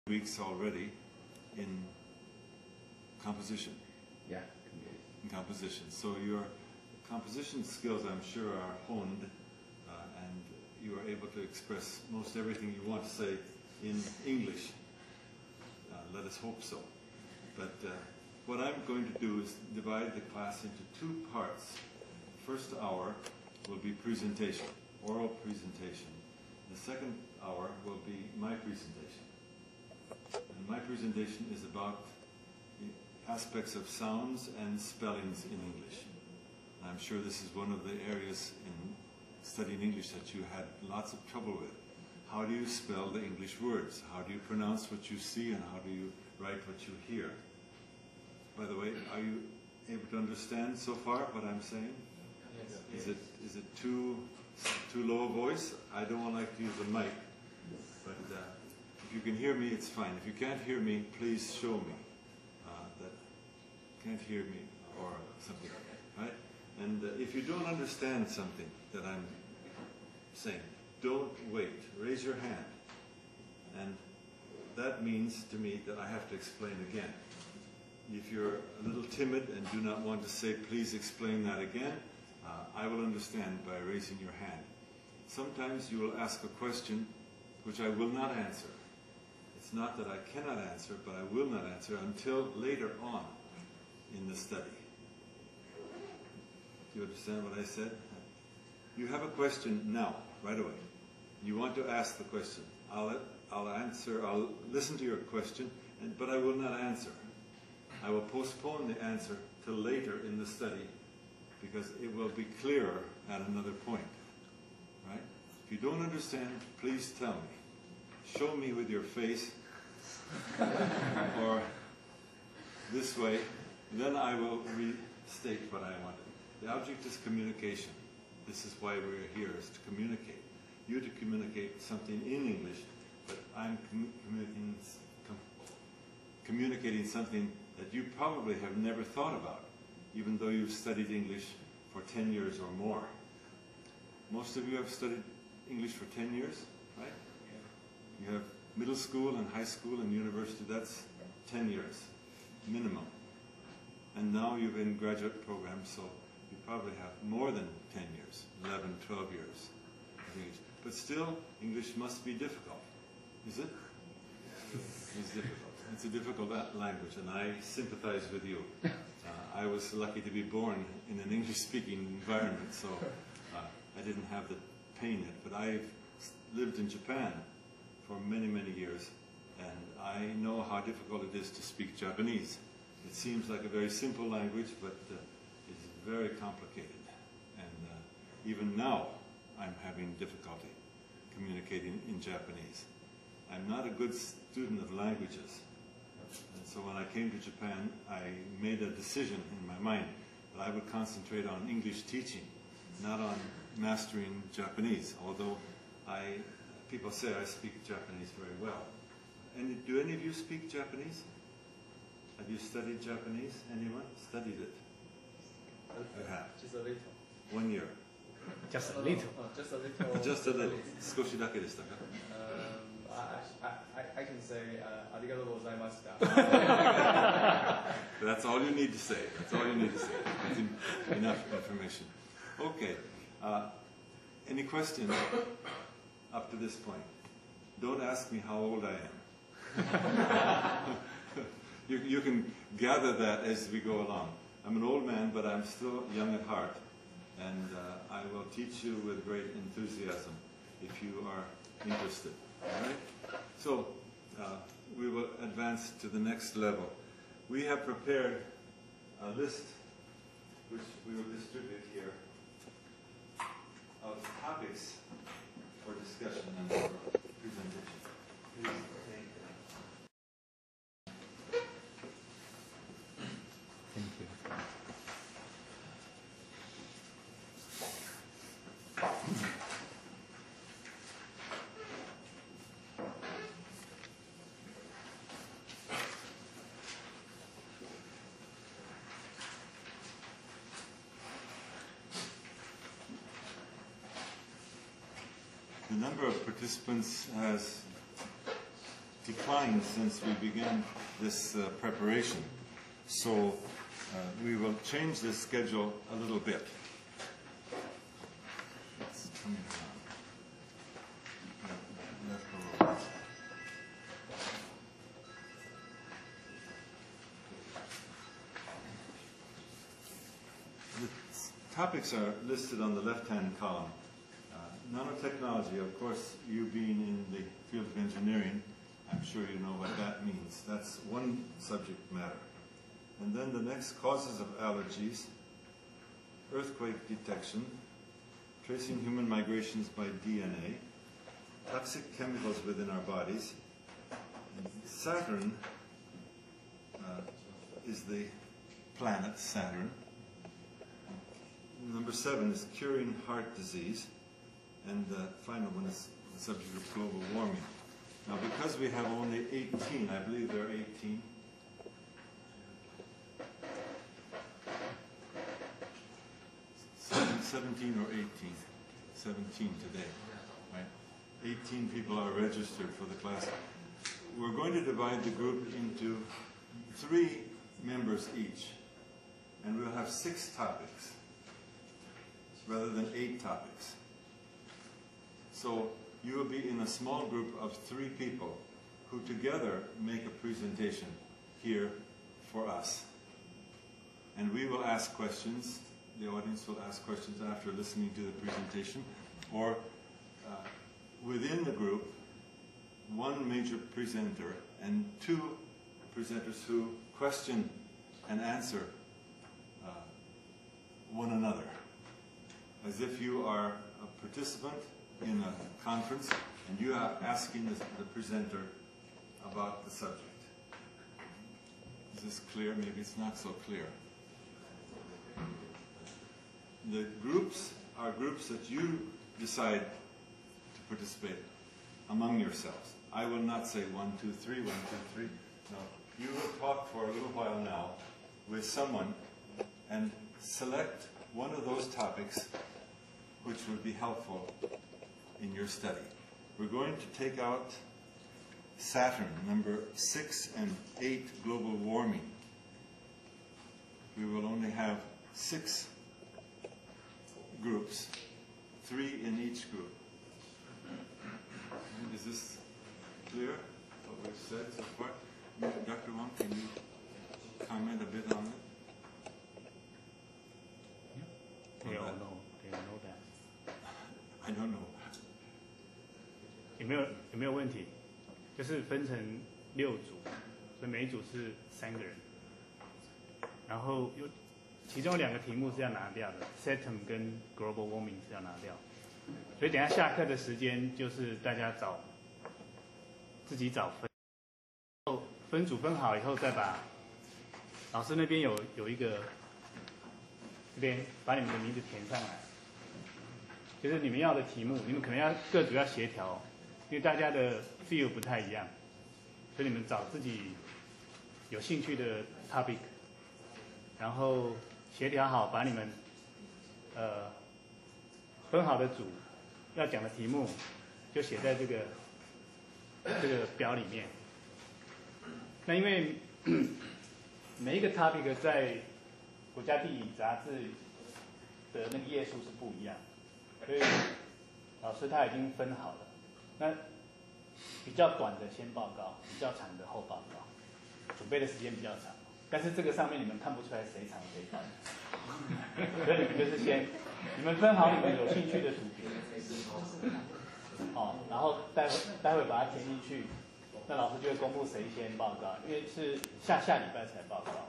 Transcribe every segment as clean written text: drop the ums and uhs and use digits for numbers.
weeks already in composition. Yeah. In composition. So your composition skills, I'm sure, are honed, and you are able to express most everything you want to say in English. Let us hope so. But what I'm going to do is divide the class into two parts. The first hour will be presentation, oral presentation. The second hour will be my presentation. And my presentation is about the aspects of sounds and spellings in English. And I'm sure this is one of the areas in studying English that you had lots of trouble with. How do you spell the English words? How do you pronounce what you see, and how do you write what you hear? By the way, are you able to understand so far what I'm saying? Yes. Is it too low a voice? I don't like to use a mic, but if you can hear me, it's fine. If you can't hear me, please show me that you can't hear me or something, right? And if you don't understand something that I'm saying, don't wait. Raise your hand. And that means to me that I have to explain again. If you're a little timid and do not want to say, please explain that again, I will understand by raising your hand. Sometimes you will ask a question which I will not answer. It's not that I cannot answer, but I will not answer until later on in the study. Do you understand what I said? You have a question now, right away. You want to ask the question. I'll answer, I'll listen to your question, but I will not answer. I will postpone the answer till later in the study because it will be clearer at another point. Right? If you don't understand, please tell me. Show me with your face or this way, then I will restate what I wanted. The object is communication. This is why we're here, is to communicate. You to communicate something in English, but I'm communicating something that you probably have never thought about, even though you've studied English for 10 years or more. Most of you have studied English for 10 years, right? You have middle school and high school and university, that's 10 years, minimum. And now you're in graduate programs, so you probably have more than 10 years, 11, 12 years of English. But still, English must be difficult. Is it? It's difficult. It's a difficult language, and I sympathize with you. I was lucky to be born in an English-speaking environment, so I didn't have the pain yet. But I've lived in Japan for many, many years, and I know how difficult it is to speak Japanese. It seems like a very simple language, but it's very complicated. And even now, I'm having difficulty communicating in Japanese. I'm not a good student of languages. And so when I came to Japan, I made a decision in my mind that I would concentrate on English teaching, not on mastering Japanese, although people say I speak Japanese very well. And do any of you speak Japanese? Have you studied Japanese? Anyone? Studied it? You have? Just a little. 1 year? Just a little. Just a little. Just a little. 少しだけでしたか? I can say, ありがとうございました. That's all you need to say. That's all you need to say. That's enough information. Okay. Any questions up to this point? Don't ask me how old I am. You can gather that as we go along. I'm an old man, but I'm still young at heart. And I will teach you with great enthusiasm if you are interested. All right? So we will advance to the next level. We have prepared a list, which we will distribute here, of topics for discussion and for presentation. Please take Thank you. The number of participants has declined since we began this preparation. So we will change this schedule a little bit. It's coming around. Left or right. The topics are listed on the left-hand column. Nanotechnology, of course, you being in the field of engineering, I'm sure you know what that means. That's one subject matter. And then the next, causes of allergies, earthquake detection, tracing human migrations by DNA, toxic chemicals within our bodies. And Saturn is the planet Saturn. Number 7 is curing heart disease. And the final one is the subject of global warming. Now, because we have only 18, I believe there are 18. So 17 or 18? 17 today, right? 18 people are registered for the class. We're going to divide the group into 3 members each. And we'll have 6 topics rather than 8 topics. So you will be in a small group of 3 people who together make a presentation here for us. And we will ask questions. The audience will ask questions after listening to the presentation. Or within the group, 1 major presenter and 2 presenters who question and answer one another, as if you are a participant in a conference and you are asking the presenter about the subject. Is this clear? Maybe it's not so clear. The groups are groups that you decide to participate among yourselves. I will not say 1, 2, 3, 1, 2, 3. No, you will talk for a little while now with someone and select one of those topics which would be helpful in your study. We're going to take out Saturn, number 6 and 8, global warming. We will only have 6 groups, 3 in each group. Is this clear, what we've said so far? Dr. Wong, can you comment a bit on it? They all know that. I don't know. 有没有问题？就是分成6组，所以每一组是3个人，然后其中2个题目是要拿掉的 ，Saturn 跟 Global Warming 是要拿掉，所以等一下下课的时间就是大家自己找分组分好以后，再把老师那边有一个这边把你们的名字填上来，就是你们要的题目，你们可能各组要协调。 因为大家的 feel 不太一样，所以你们找自己有兴趣的 topic， 然后协调好，把你们分好的组要讲的题目就写在这个表里面。那因为每一个 topic 在国家地理杂志的那个页数是不一样，所以老师他已经分好了。 那比较短的先报告，比较长的后报告，准备的时间比较长。但是这个上面你们看不出来谁长谁短，所以你们就是你们分好你们有兴趣的主题，然后待会把它填进去，那老师就会公布谁先报告，因为是下礼拜才报告，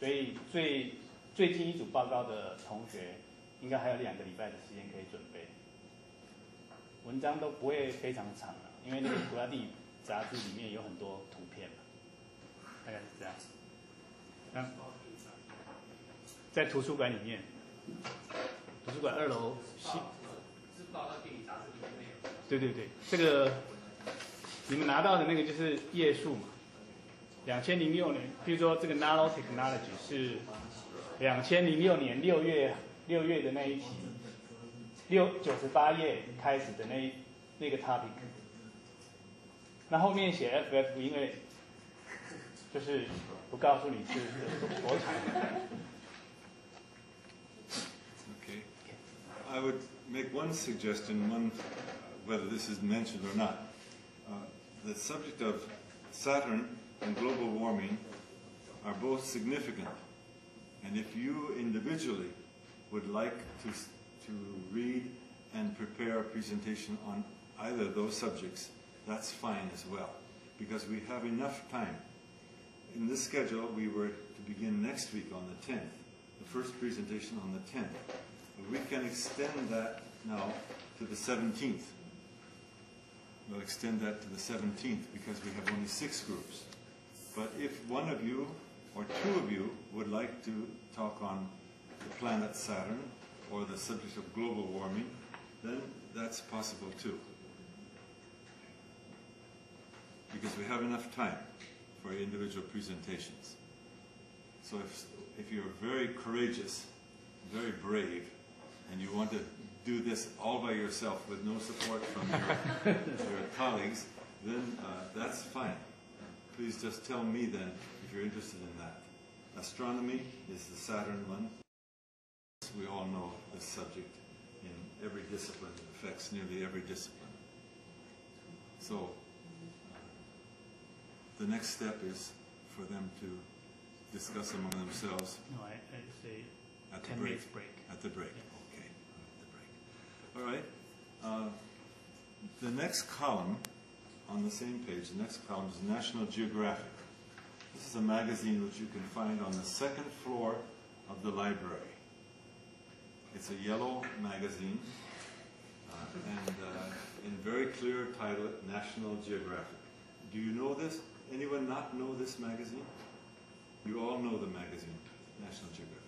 所以最近一组报告的同学应该还有2个礼拜的时间可以准备。 文章都不会非常长了，因为那个国家地理杂志里面有很多图片嘛，大概是这样。那在图书馆里面，图书馆2楼西。是报到地理杂志里面内容。对对对，这个你们拿到的那个就是页数嘛。2006年，比如说这个 Nanotechnology 是2006年6月的那一题。 98页开始的那个 topic，那后面写 FF， 因为就是不告诉你是多长。Okay. I would make one suggestion, whether this is mentioned or not. The subject of Saturn and global warming are both significant. And if you individually would like to read and prepare a presentation on either of those subjects, that's fine as well, because we have enough time. In this schedule, we were to begin next week on the 10th, the first presentation on the 10th. But we can extend that now to the 17th. We'll extend that to the 17th because we have only 6 groups. But if one of you or 2 of you would like to talk on the planet Saturn or the subject of global warming, then that's possible too. Because we have enough time for individual presentations. So if you're very courageous, very brave, and you want to do this all by yourself with no support from your colleagues, then that's fine. Please just tell me then if you're interested in that. Astronomy is the Saturn one. We all know this subject in every discipline. It affects nearly every discipline. So the next step is for them to discuss among themselves. No, I say at 10 minutes break. At the break, yeah. Okay, at the break. All right. The next column on the same page, the next column is National Geographic. This is a magazine which you can find on the 2nd floor of the library. It's a yellow magazine, and in very clear title, National Geographic. Do you know this? Anyone not know this magazine? You all know the magazine, National Geographic.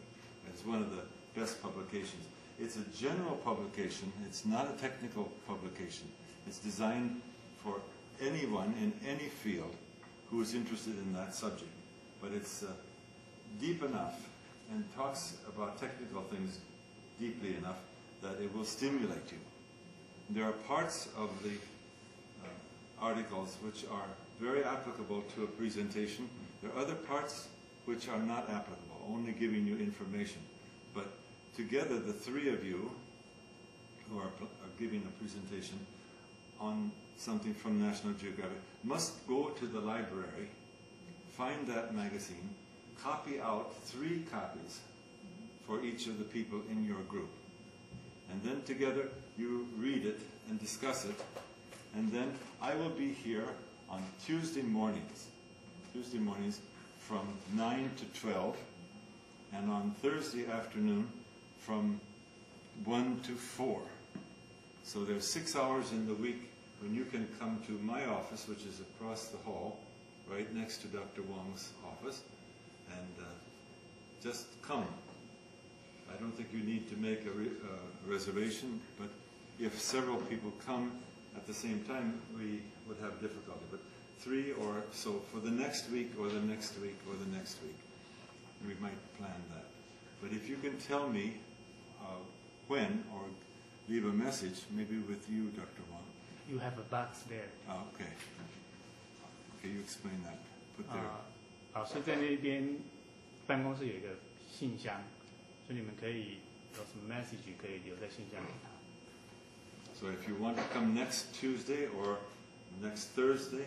It's one of the best publications. It's a general publication. It's not a technical publication. It's designed for anyone in any field who is interested in that subject. But it's deep enough and talks about technical things deeply enough that it will stimulate you. There are parts of the articles which are very applicable to a presentation. There are other parts which are not applicable, only giving you information. But together, the 3 of you who are giving a presentation on something from National Geographic must go to the library, find that magazine, copy out 3 copies for each of the people in your group. And then together you read it and discuss it. And then I will be here on Tuesday mornings from 9 to 12, and on Thursday afternoon from 1 to 4. So there's 6 hours in the week when you can come to my office, which is across the hall, right next to Dr. Wong's office, and just come. I don't think you need to make a reservation, but if several people come at the same time, we would have difficulty. But 3 or so for the next week or the next week or the next week, we might plan that. But if you can tell me when, or leave a message, maybe with you, Dr. Wong. You have a box there. Oh, okay. Okay, you explain that. Put there. 老师在那边办公室有一个信箱，所以你们可以有什么 message 可以留在信箱给他。So if you want to come next Tuesday or next Thursday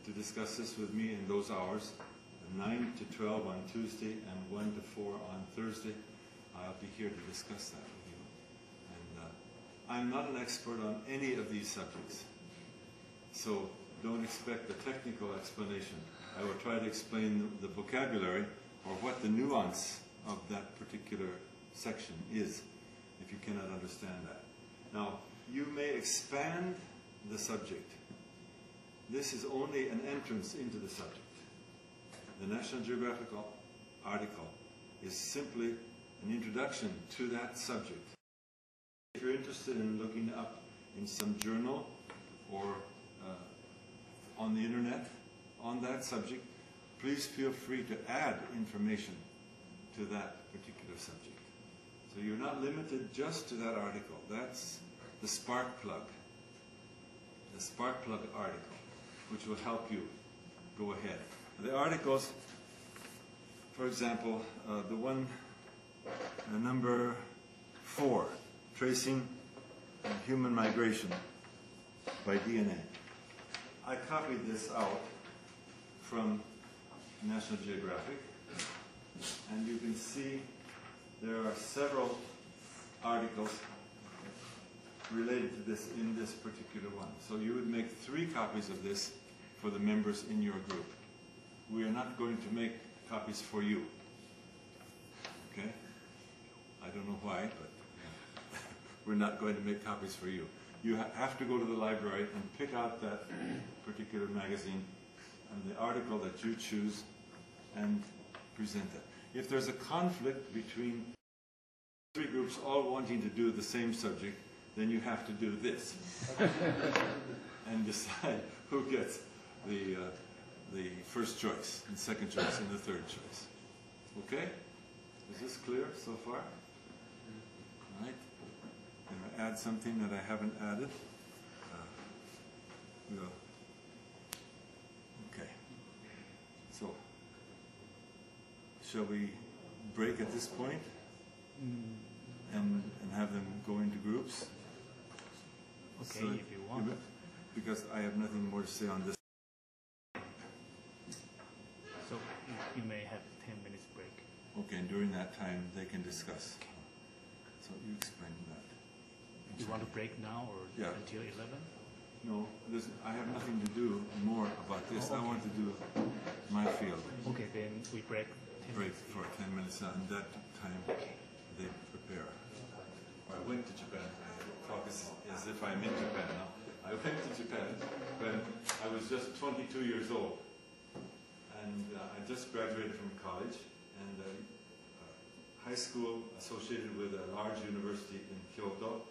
to discuss this with me in those hours, 9 to 12 on Tuesday and 1 to 4 on Thursday, I'll be here to discuss that with you. And I'm not an expert on any of these subjects, so don't expect a technical explanation. I will try to explain the vocabulary or what the nuance of that particular section is, if you cannot understand that. Now, you may expand the subject. This is only an entrance into the subject. The National Geographic article is simply an introduction to that subject. If you're interested in looking up in some journal or on the internet on that subject, please feel free to add information to that particular subject. So you're not limited just to that article. That's the spark plug article. which will help you go ahead. The articles, for example, the one number 4, Tracing Human Migration by DNA. I copied this out from National Geographic, and you can see there are several articles related to this in this particular one. So you would make 3 copies of this for the members in your group. We are not going to make copies for you. Okay? I don't know why, but we're not going to make copies for you. You have to go to the library and pick out that particular magazine and the article that you choose and present it. If there's a conflict between 3 groups all wanting to do the same subject, then you have to do this and decide who gets the first choice, and second choice, and the third choice. Okay? Is this clear so far? All right. Can I add something that I haven't added? Okay. So, shall we break at this point and have them go into groups? Okay, So if you want. Because I have nothing more to say on this. So you may have 10 minutes break. Okay, and during that time they can discuss. So you explain that. You want to break now or Yeah. until 11? No, I have nothing to do more about this. Oh, okay. I want to do my field. Okay, then we break 10 Break minutes. for 10 minutes, and that time they prepare. I went to Japan. I talk as if I'm in Japan now. I went to Japan when I was just 22 years old. And I just graduated from college, and high school associated with a large university in Kyoto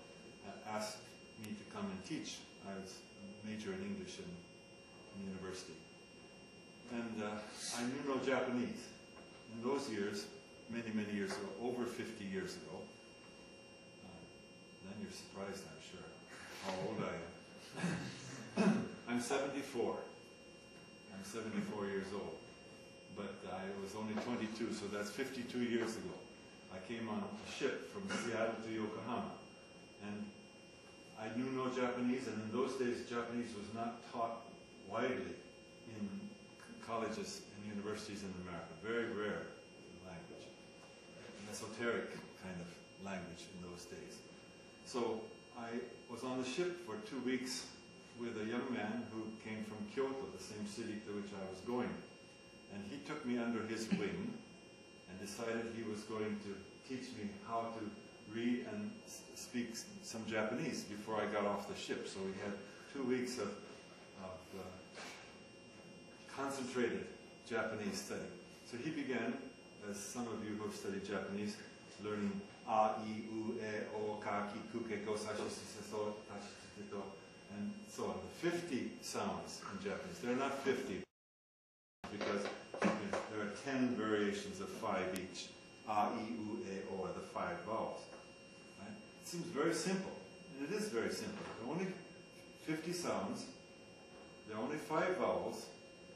asked me to come and teach. I was a major in English in university. And I knew no Japanese. In those years, many, many years ago, over 50 years ago, then you're surprised, I'm sure, how old I am. I'm 74. I'm 74 years old. But I was only 22, so that's 52 years ago. I came on a ship from Seattle to Yokohama. And I knew no Japanese, and in those days, Japanese was not taught widely in colleges and universities in America. Very rare language. An esoteric kind of language in those days. So I was on the ship for 2 weeks with a young man who came from Kyoto, the same city to which I was going. And he took me under his wing and decided he was going to teach me how to read and speak some Japanese before I got off the ship. So we had 2 weeks of concentrated Japanese study. So he began, as some of you who have studied Japanese, learning a, I, u, e, o, ka, ki, ku, ke, ko, sashi, si, so, tashi, tito, and so on. The 50 sounds in Japanese. They're not 50 because there are 10 variations of 5 each. A, I, u, e, o are the 5 vowels. Right? It seems very simple, and it is very simple. There are only 50 sounds, there are only 5 vowels,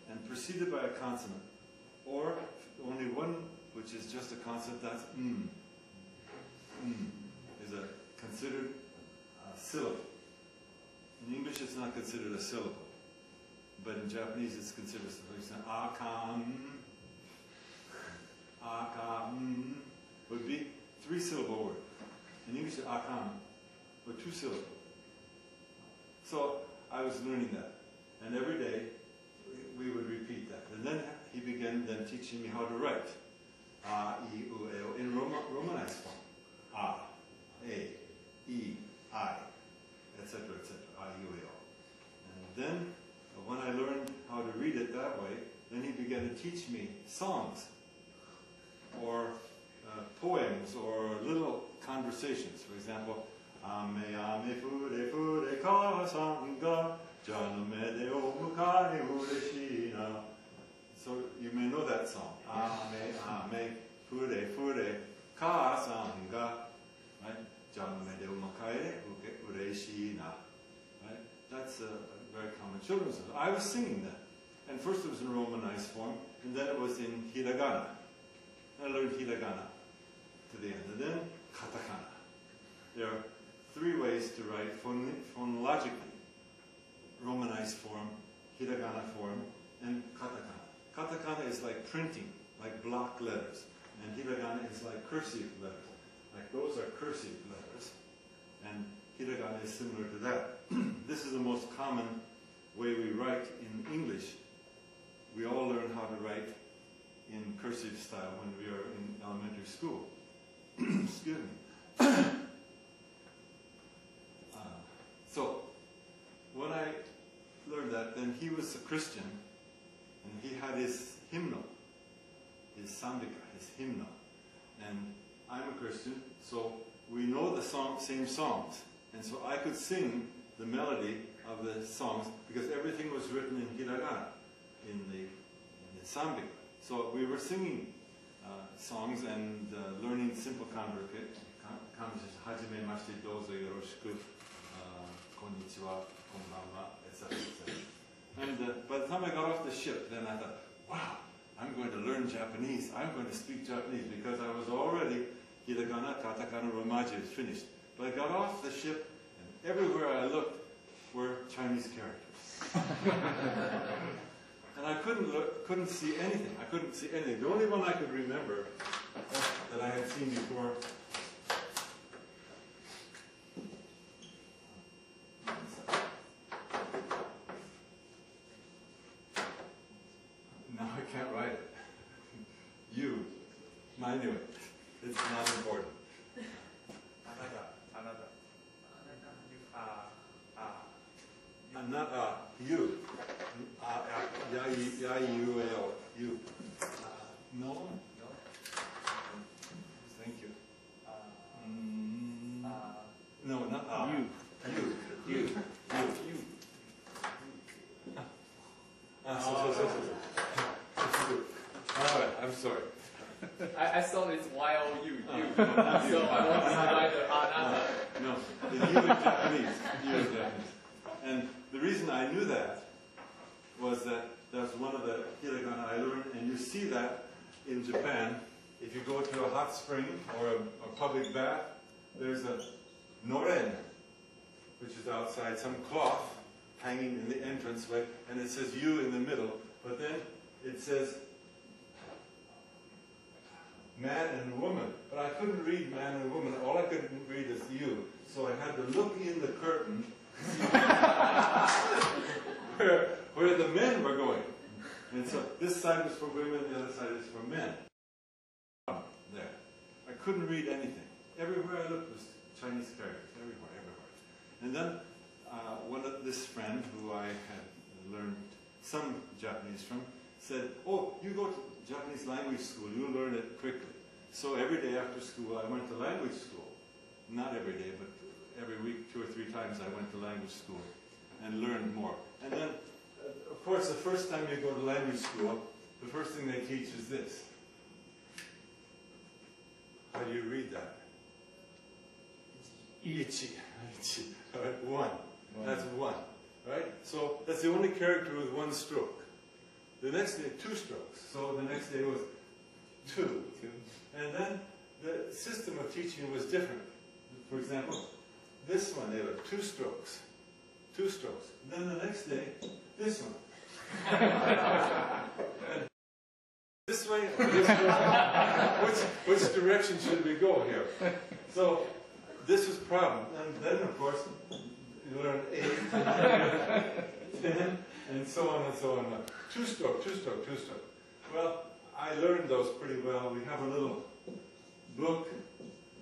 and preceded by a consonant, or only one which is just a consonant, that's is considered a syllable. In English it's not considered a syllable, but in Japanese it's considered a syllable. For example, akan would be 3-syllable word. In English, akan were 2-syllable. So I was learning that, and every day we would repeat that. And then he began teaching me how to write. A, I, u, e, o, in Romanized form. A, E, I, etc., etc. A, I, u, e, o. And then, when I learned how to read it that way, then he began to teach me songs, or poems, or little conversations. For example, ame, ame, fude, fude, ka-san-ga, janame de o mukane ureshina. So you may know that song. Ame, ame, fude, fude, ka-san-ga, right? Janame de o mukane ureshina. Right? That's a very common children's song. I was singing that. And first it was in Romanized form, and then it was in hiragana. I learned hiragana to the end. And then katakana. There are three ways to write phonologically. Romanized form, hiragana form, and katakana. Katakana is like printing, like block letters. And hiragana is like cursive letters. Like those are cursive letters. And hiragana is similar to that. This is the most common way we write in English. We all learn how to write in cursive style when we are in elementary school. Excuse me. So, when I learned that, then he was a Christian, and he had his hymnal, his sambika, his hymnal. And I'm a Christian, so we know the same songs. And so I could sing the melody of the songs, because everything was written in hiragana, in the sambika. So we were singing songs and learning simple conversation, hajimemashite, dozo, yoroshiku, konnichiwa, konbanwa, etc., etc. And by the time I got off the ship, then I thought, wow, I'm going to learn Japanese. I'm going to speak Japanese, because I was already hiragana, katakana, romaji was finished. But I got off the ship, and everywhere I looked were Chinese characters. And I couldn't see anything. I couldn't see anything. The only one I could remember that I had seen before. Now I can't write it. You. I knew it. It's not important. Not you. Y-U-A-O. You. No? No. Thank you. No, not You. You. All right, I'm sorry. I thought it's Y-O-U. So I want to write another. No, the you in Japanese. You in Japanese. And the reason I knew that was that that's one of the hiragana I learned, and you see that in Japan. If you go to a hot spring or a public bath, there's a noren, which is outside, some cloth hanging in the entranceway, and it says you in the middle, but then it says man and woman. But I couldn't read man and woman. All I could read is you. So I had to look in the curtain where the men were going. And so this side was for women, the other side is for men. There. I couldn't read anything. Everywhere I looked was Chinese characters. Everywhere. And then this friend who I had learned some Japanese from said, oh, you go to Japanese language school, you'll learn it quickly. So every day after school I went to language school. Not every day, but every week, 2 or 3 times I went to language school and learned more. And then, of course, the first time you go to language school, the first thing they teach is this. How do you read that? Ichi. All right, one. That's one. Right? So that's the only character with 1 stroke. The next day, 2 strokes. So the next day was 2. And then the system of teaching was different. For example, this one, they were 2 strokes. 2 strokes. And then the next day, this one. This way or this way? Which direction should we go here? So this was a problem. And then, of course, you learn 8, 10, and so on and so on. 2 stroke, 2 stroke, 2 stroke. Well, I learned those pretty well. We have a little book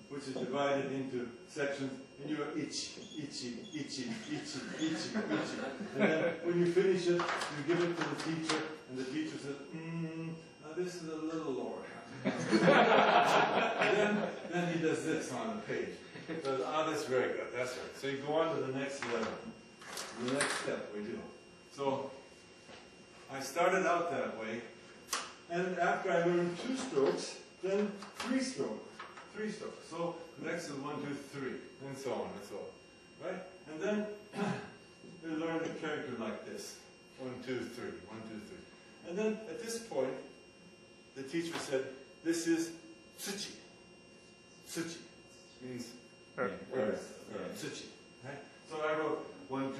which is divided into sections, and you are ichi. And then when you finish it, you give it to the teacher, and the teacher says, this is a little lower. And then he does this on the page. Says, that's very good, that's right. So you go on to the next level, the next step we do. So I started out that way, and after I learned 2 strokes, then 3 strokes. 3 strokes. So next is 1, 2, 3, and so on and so on. Right? And then you learn a character like this. 1, 2, 3, 1, 2, 3. And then at this point, the teacher said, this is tsuchi. Tsuchi means earth. Tsuchi. Right? So I wrote 1,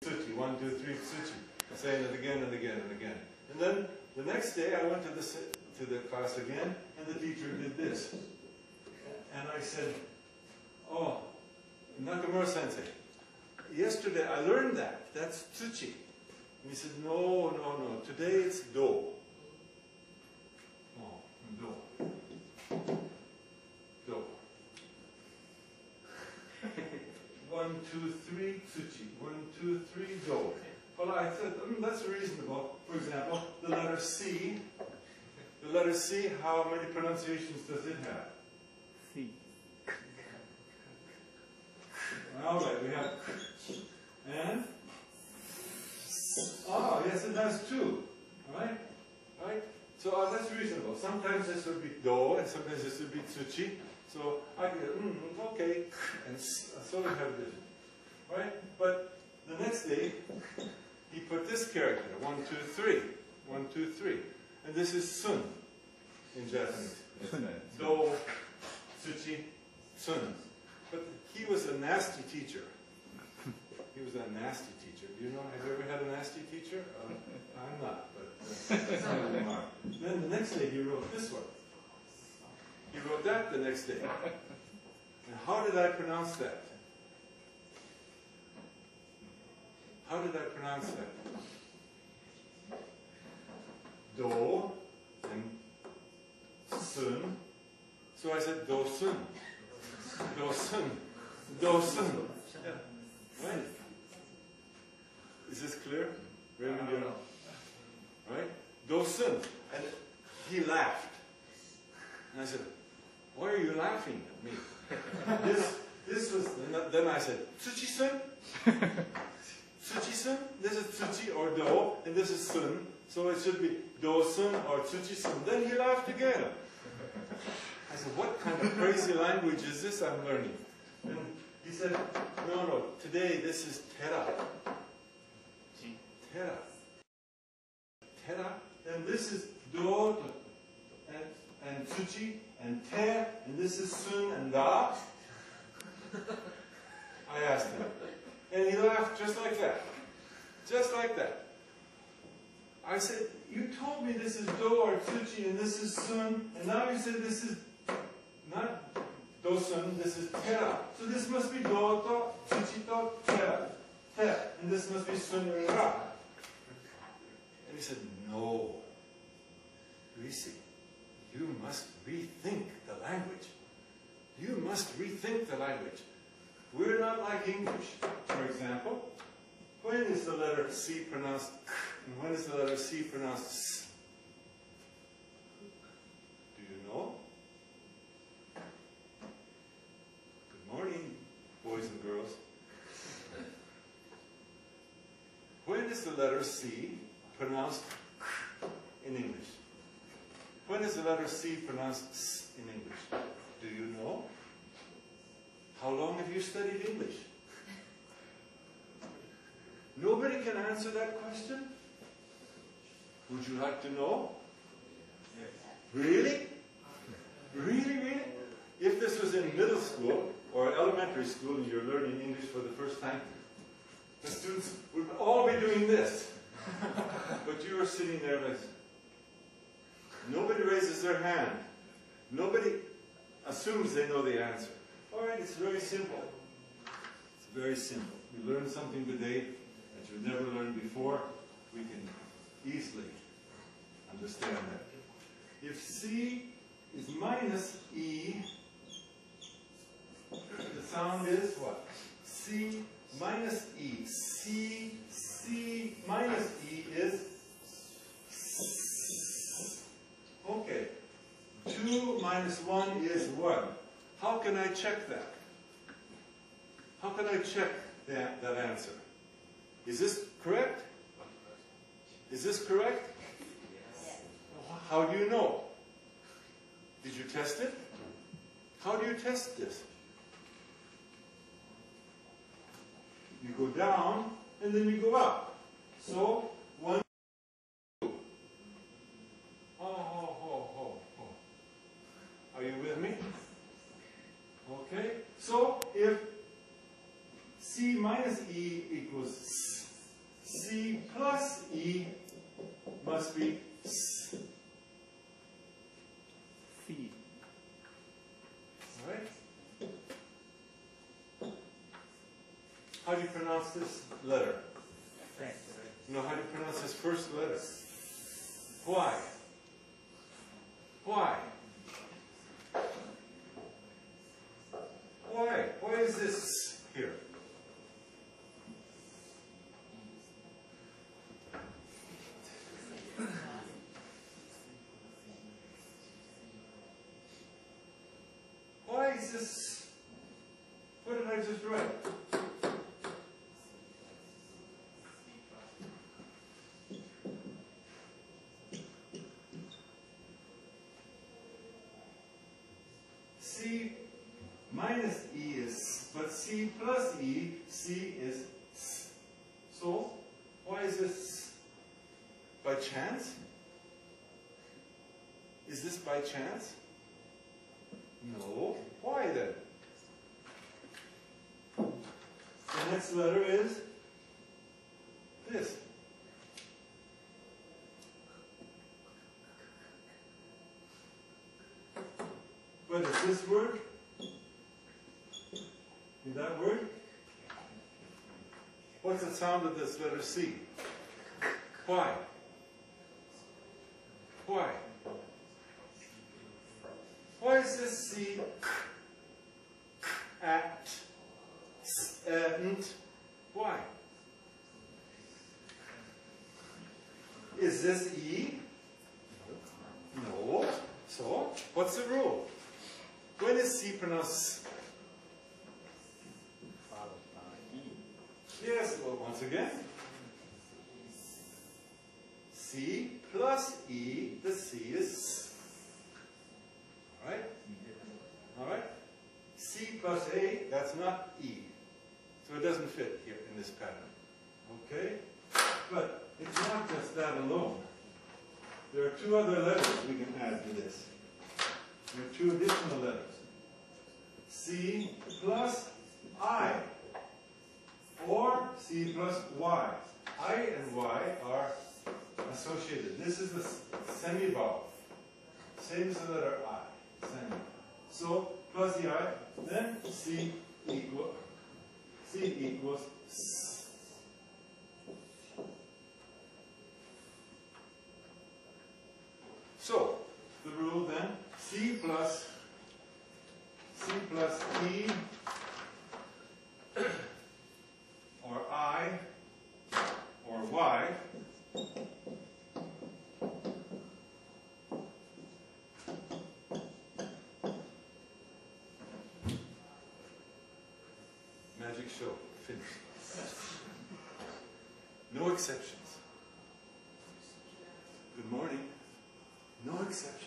2, tsuchi, 1, 2, 3, tsuchi, saying it again and again and again. And then the next day I went to the class again, and the teacher did this. And I said, oh, Nakamura sensei, yesterday I learned that. That's tsuchi. And he said, no, no, no. Today it's do. Oh, do. Do. 1, 2, 3, tsuchi. 1, 2, 3, do. Well, I said, that's reasonable. For example, the letter C. The letter C, how many pronunciations does it have? C. All right, we have and yes, it has 2. All right, right. So that's reasonable. Sometimes this would be do, and sometimes this would be tsuchi. So I get okay, and so we have this, right? But the next day he put this character 1, 2, 3, 1, 2, 3, and this is sun in Japanese. Do, tsuchi, sun. But he was a nasty teacher. He was a nasty teacher. Do you know, have you ever had a nasty teacher? I'm not, but some of them are. Then the next day he wrote this one. He wrote that the next day. And how did I pronounce that? How did I pronounce that? Do and sun. So I said do sun. Do sun. Do sun. Yeah. Right? Is this clear? Raymond, you know? Right? Do sun. And he laughed. And I said, why are you laughing at me? This was, then I said, tsuchi-sun? Tsuchi-sun? This is tsuchi or do, and this is sun. So it should be do-sun or tsuchi-sun. Then he laughed again. I said, what kind of crazy language is this I'm learning? And he said, no, no, today this is tera. Tera. Tera. And this is do and tsuchi and te, and this is sun and da. I asked him. And he laughed just like that. Just like that. I said, you told me this is do or tsuchi and this is sun, and now you said this is not do-sun, this is tera. So this must be do-to, tsuchi-to, tera. Te. And this must be sun and ra. And he said, no. Griesy, you must rethink the language. You must rethink the language. We're not like English. For example, when is the letter C pronounced k, and when is the letter C pronounced s? Do you know? Good morning, boys and girls. When is the letter C pronounced k in English? When is the letter C pronounced s in English? Do you know? How long have you studied English? Nobody can answer that question? Would you like to know? Really? Really, really? If this was in middle school or elementary school and you're learning English for the first time, the students would all be doing this. But you are sitting there like, nobody raises their hand. Nobody assumes they know the answer. All right, it's very simple. It's very simple. We learned something today that you've never learned before. We can easily understand that. If C is minus E, the sound is what? C minus E. C minus E is okay. 2 minus 1 is 1. How can I check that? How can I check that answer? Is this correct? Is this correct? Yes. How do you know? Did you test it? How do you test this? You go down and then you go up. So, one, two. Are you with me? Okay. So, if C minus E equals S, C plus E must be S. C. All right? How do you pronounce this letter? No, how do you pronounce this first letter? Why? Why? Why? Why is this here? Why is this? What did I just write? C minus E is, but C plus E, C is S. So, why is this by chance? Is this by chance? No. Why then? The next letter is this. What is this word? In that word? What's the sound of this letter C? Why? Why? Why is this C at and why? Is this E? No. So, what's the rule? When is C pronounced? Followed by E. Yes, well, once again. C plus E, the C is. Alright? Alright? C plus A, that's not E. So it doesn't fit here in this pattern. Okay? But it's not just that alone. There are two other letters we can add to this. There are two additional letters. C plus I, or C plus Y. I and Y are associated. This is the semivowel. Same as the letter I, semivowel. So, plus the I, then C equals S. So, the rule then, C plus E, or I, or Y, magic show, finished. No exceptions. Good morning. No exceptions.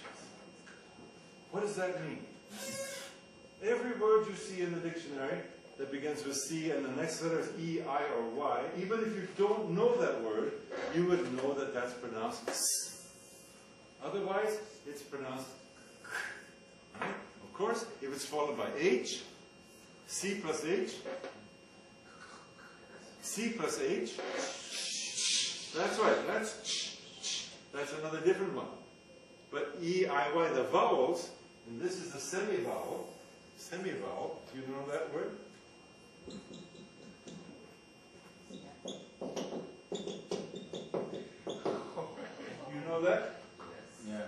What does that mean? Every word you see in the dictionary that begins with C and the next letter is E, I, or Y, even if you don't know that word, you would know that that's pronounced S. Otherwise, it's pronounced K. Right? Of course, if it's followed by H, C plus H, C plus H, that's right, that's another different one. But E, I, Y, the vowels, and this is the semivowel. Semivowel, do you know that word? You know that? Yeah.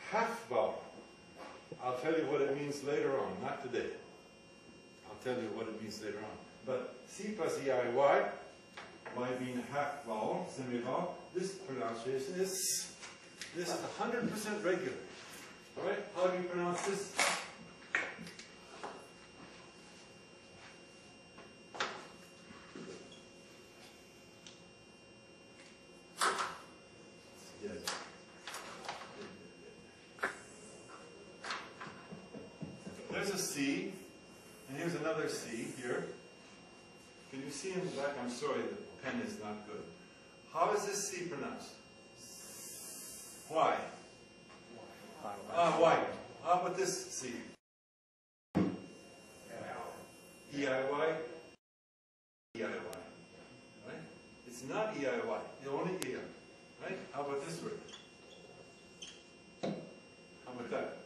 Half vowel. I'll tell you what it means later on, not today. I'll tell you what it means later on. But C plus E, I, Y, Y being half vowel, semivowel, this pronunciation is, this is 100% regular. All right? How do you pronounce this? There's a C, and here's another C here. Can you see in the back? I'm sorry, the pen is not good. How is this C pronounced? Why? Why? How about this C? E-I-Y? E-I-Y. Right? It's not E-I-Y. It's only E-I. Right? How about this word? How about that?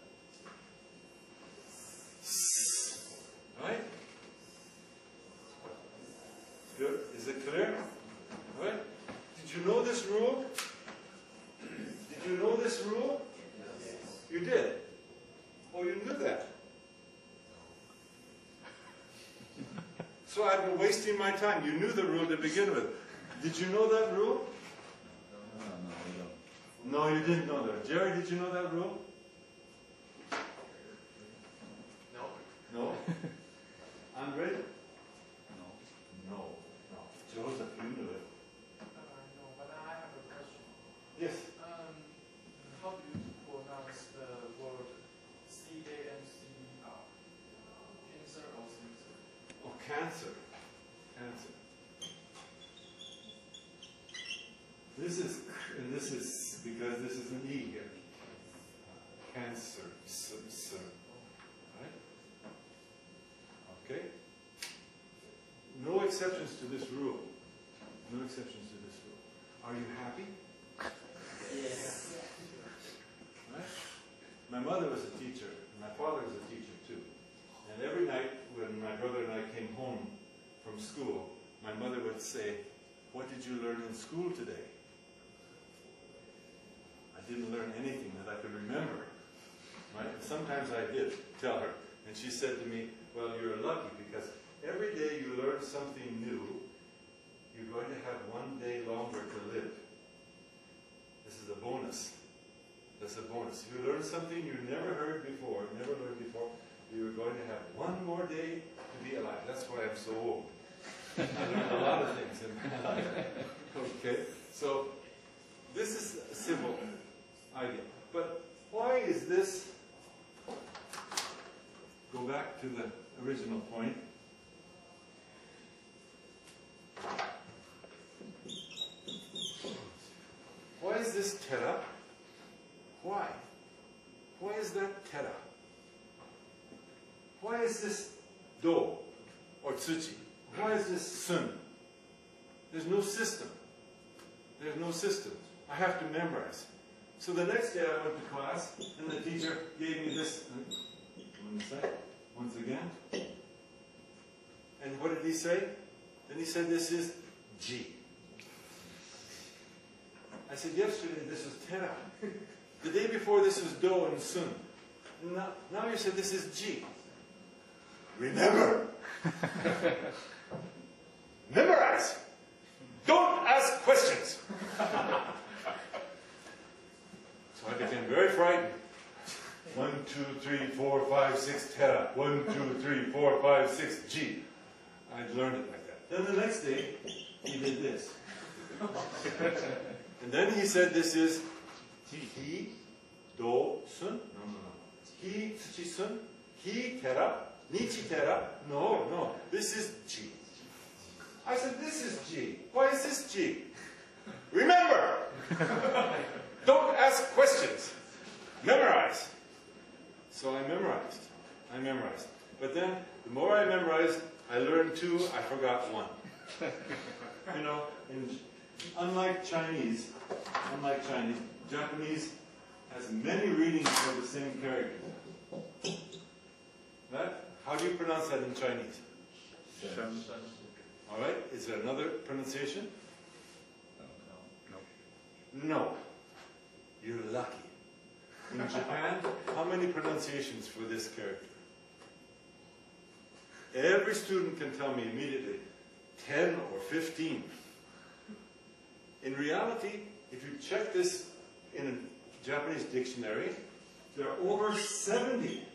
Right? Good. Is it clear? Right? Did you know this rule? Did you know this rule? Yes. You did? Oh, you knew that. So I've been wasting my time. You knew the rule to begin with. Did you know that rule? No, you didn't know that. Jerry, did you know that rule? No. No? Andre? No. Joseph, you knew it. No, but I have a question. Yes. How do you pronounce the word C-A-N-C-E-R? Cancer or cancer? Oh, cancer. Cancer. This is because this is an E here. Cancer. Right? Okay? No exceptions to this rule. No exceptions to this rule. Are you happy? Yes. Right? My mother was a teacher, and my father was a teacher too. And every night when my brother and I came home from school, my mother would say, "What did you learn in school today?" I didn't learn anything that I could remember. Right? Sometimes I did tell her. And she said to me, "Well, you're lucky because every day you learn something new, you're going to have one day longer to live. This is a bonus. That's a bonus. If you learn something you never learned before, you're going to have one more day to be alive." That's why I'm so old. I learned a lot of things in my life. Okay? So, this is a simple idea. But why is this? Go back to the original point. Why is this tera? Why? Why is that tera? Why is this do or tsuchi? Why is this sun? There's no system. There's no system. I have to memorize. So the next day I went to class and the teacher gave me this. Once again. And what did he say? Then he said this is G. I said yesterday this was tera. The day before this was do and sun. Now you said this is G. Remember. Memorize. Don't ask questions. So I became very frightened. 1, 2, 3, 4, 5, 6 tera. 1, 2, 3, 4, 5, 6 G. I'd learned it like that. Then the next day, he did this. And then he said this is Hi, Do, Sun. No. Hi, Tsuchi, Sun. Hi, Tera. Nichi, Tera. No. This is G. I said, this is G. Why is this G? Remember! Don't ask questions. Memorize. So I memorized. But then, the more I memorized, I learned 2, I forgot 1. You know, unlike Chinese, Japanese has many readings for the same character. Right? How do you pronounce that in Chinese? All right. Is there another pronunciation? No. You're lucky. In Japan, how many pronunciations for this character? Every student can tell me immediately 10 or 15. In reality, if you check this in a Japanese dictionary, there are over 70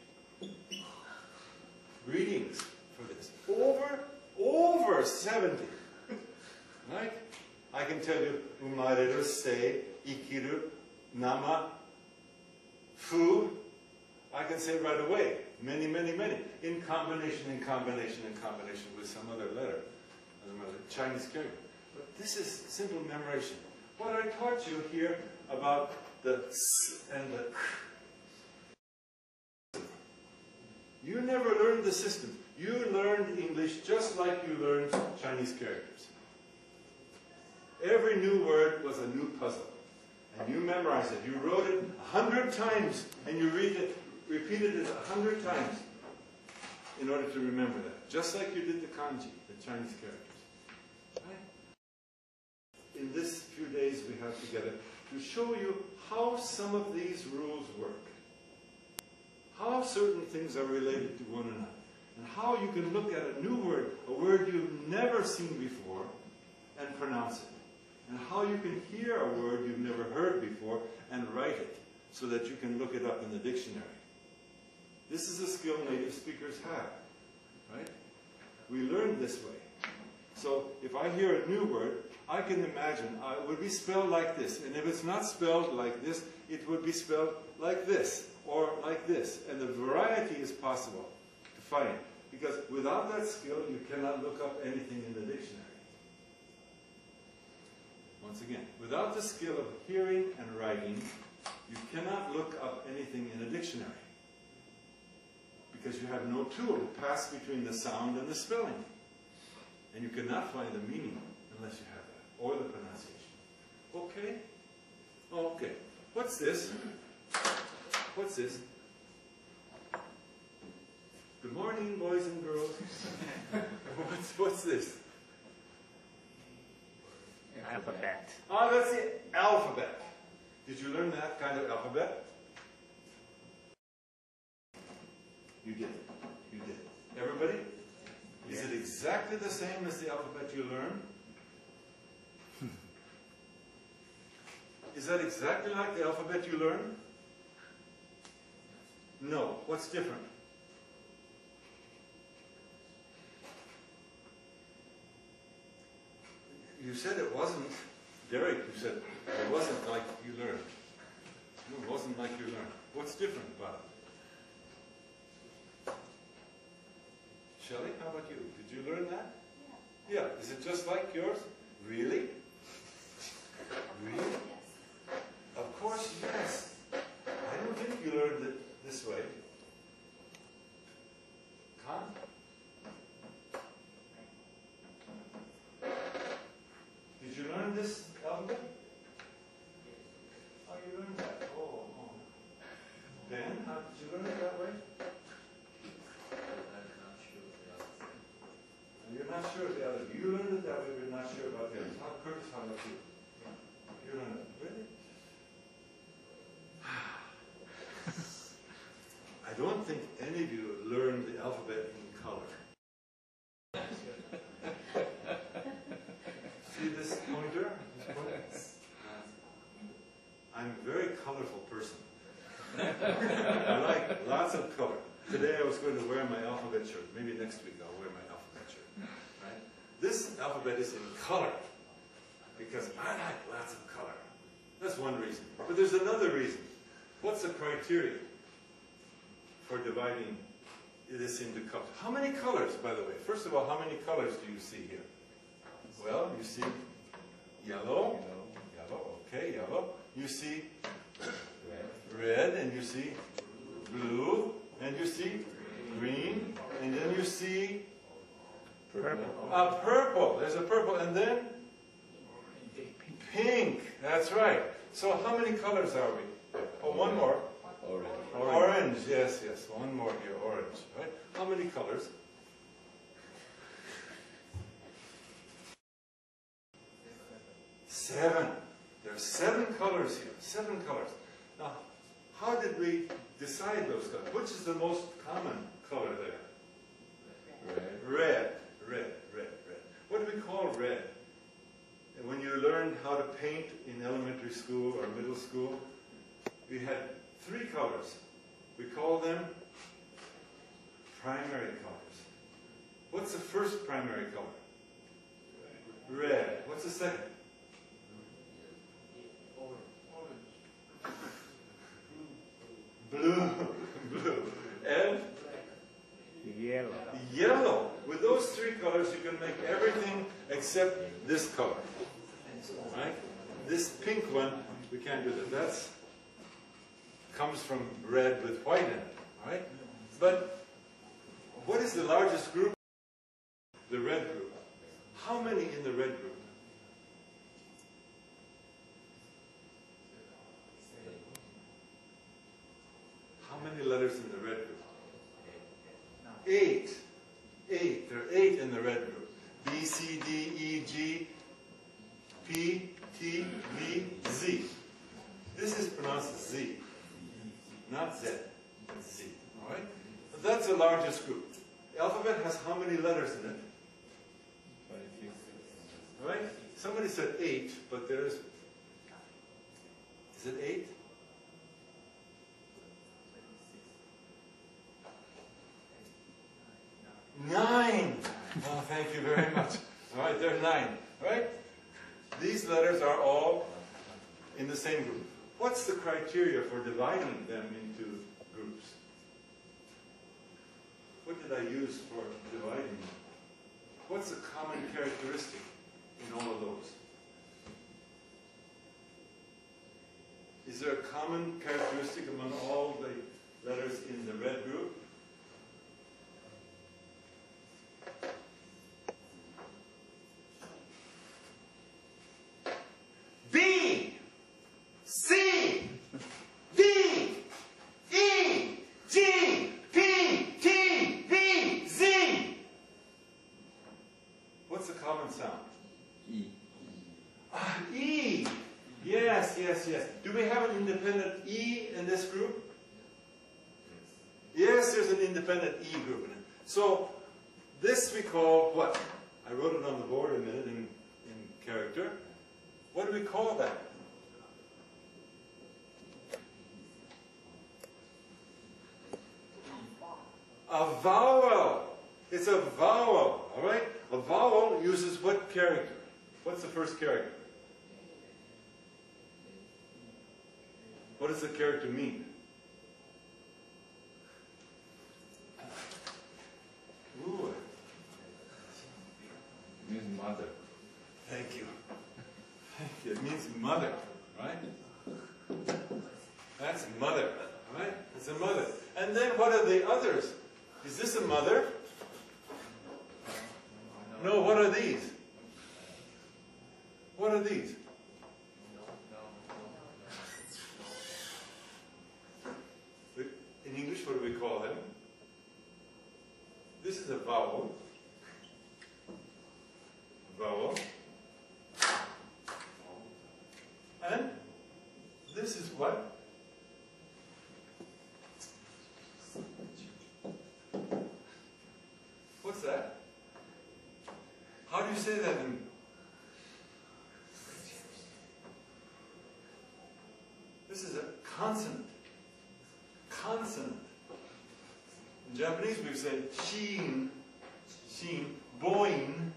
readings for this. Over 70. Right? I can tell you, umareru, sei, ikiru, nama, fu. I can say right away. Many. In combination with some other letter. Another Chinese character. But This is simple memorization. What I taught you here about the S and the K. You never learned the system. You learned English just like you learned Chinese characters. Every new word was a new puzzle. And you memorized it. You wrote it 100 times, and you repeated it 100 times in order to remember that. Just like you did the kanji, the Chinese characters. Right? In this few days we have together to show you how some of these rules work. How certain things are related to one another. And how you can look at a new word, a word you've never seen before, and pronounce it. And how you can hear a word you've never heard before and write it so that you can look it up in the dictionary. This is a skill native speakers have, right? We learn this way. So if I hear a new word, I can imagine it would be spelled like this. And if it's not spelled like this, it would be spelled like this or like this. And the variety is possible to find. Because without that skill, you cannot look up anything in the dictionary. Once again, without the skill of hearing and writing, you cannot look up anything in a dictionary. Because you have no tool to pass between the sound and the spelling. And you cannot find the meaning unless you have that, or the pronunciation. Okay? Okay. What's this? What's this? Good morning, boys and girls. What's this? Alphabet. Oh, that's the alphabet. Did you learn that kind of alphabet? You did. You did. Everybody? Is it exactly the same as the alphabet you learned? Is that exactly like the alphabet you learned? No. What's different? You said it wasn't, Derek, you said it wasn't like you learned. No, it wasn't like you learned. What's different about it? Shelley, how about you? Did you learn that? Yeah. Yeah. Is it just like yours? Really? Really? Yes. Of course, yes. I don't think you learned it this way. Khan? Did you learn this alphabet? Oh, you learned that. Oh. Ben, how did you learn it that way? You're not sure of the other. You learned it that way, but you're not sure about the others. Curtis, how about you? You learned it. Really? I don't think any of you learned the alphabet in color. See this pointer? I'm a very colorful person. I like lots of color. Today I was going to wear my alphabet shirt. Maybe next week I'll wear my alphabet shirt. Right? This alphabet is in color because I like lots of color. That's one reason. But there's another reason. What's the criteria for dividing this into colors? How many colors, by the way? First of all, how many colors do you see here? Well, you see yellow. Yellow, okay, yellow. You see red, and you see blue, and you see green, and then you see Purple. Purple. There's a purple, and then pink. That's right. So how many colors are we? Oh, one more. Orange. Yes, yes. One more here. Orange. Right? How many colors? Seven. There are 7 colors here. 7 colors. Now, how did we decide those colors? Which is the most common color there? Red. Red. What do we call red? And when you learned how to paint in elementary school or middle school, we had 3 colors. We call them primary colors. What's the first primary color? Red. What's the second? Blue. And? Yellow. Yellow. With those 3 colors, you can make everything except this color. Right? This pink one, we can't do that. That's comes from red with white in it. Right? But what is the largest group? The red group. How many in the red group? How many letters in the red group? 8. 8. There are 8 in the red group. B, C, D, E, G, P, T, V, Z. This is pronounced Z, not Z. It's Z. All right? But that's the largest group. The alphabet has how many letters in it? All right? Somebody said 8, but there's... Is it 8? Nine! Oh, thank you very much. All right, there's 9. All right? These letters are all in the same group. What's the criteria for dividing them into groups? What did I use for dividing them? What's the common characteristic in all of those? Is there a common characteristic among all the letters in the red group? B, C, D, E, G, P, T, V, Z. What's the common sound? E. E. Yes, yes, yes. Do we have an independent E in this group? Yes, there's an independent E group in it. So this we call what? I wrote it on the board a minute in character. What do we call that? A vowel. It's a vowel, all right? A vowel uses what character? What's the first character? What does the character mean? Ooh. It means mother. Thank you. It means mother, right? That's mother, right? It's a mother. And then what are the others? Is this a mother? No, what are these? What are these? In English, what do we call them? This is a vowel. Vowel. And this is what? What's that? How do you say that in? This is a consonant. Consonant. In Japanese we say sheen, sheen, boing,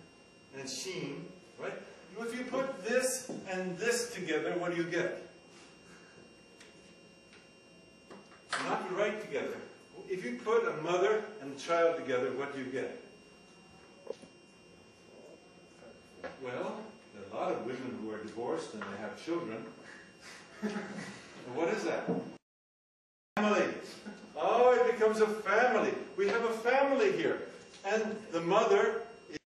and sheen, right? If you put this and this together, what do you get? Not right together. If you put a mother and a child together, what do you get? Well, there are a lot of women who are divorced and they have children. What is that? Family. Oh, it becomes a family. We have a family here. And the mother is,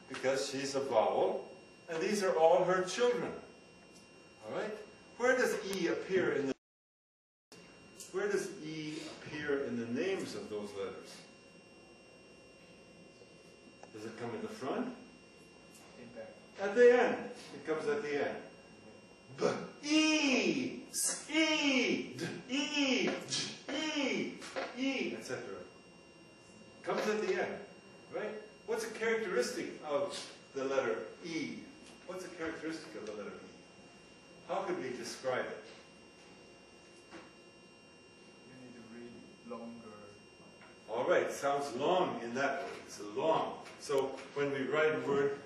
because she's a vowel, and these are all her children. All right? Where does E appear in the Where does E appear in the names of those letters? Does it come in the front? At the end. It comes at the end. B, E, E, D, E, J, E, etc. Comes at the end, right? What's a characteristic of the letter E? What's a characteristic of the letter E? How could we describe it? You need to read longer. All right, it sounds long in that way. It's long. So when we write a word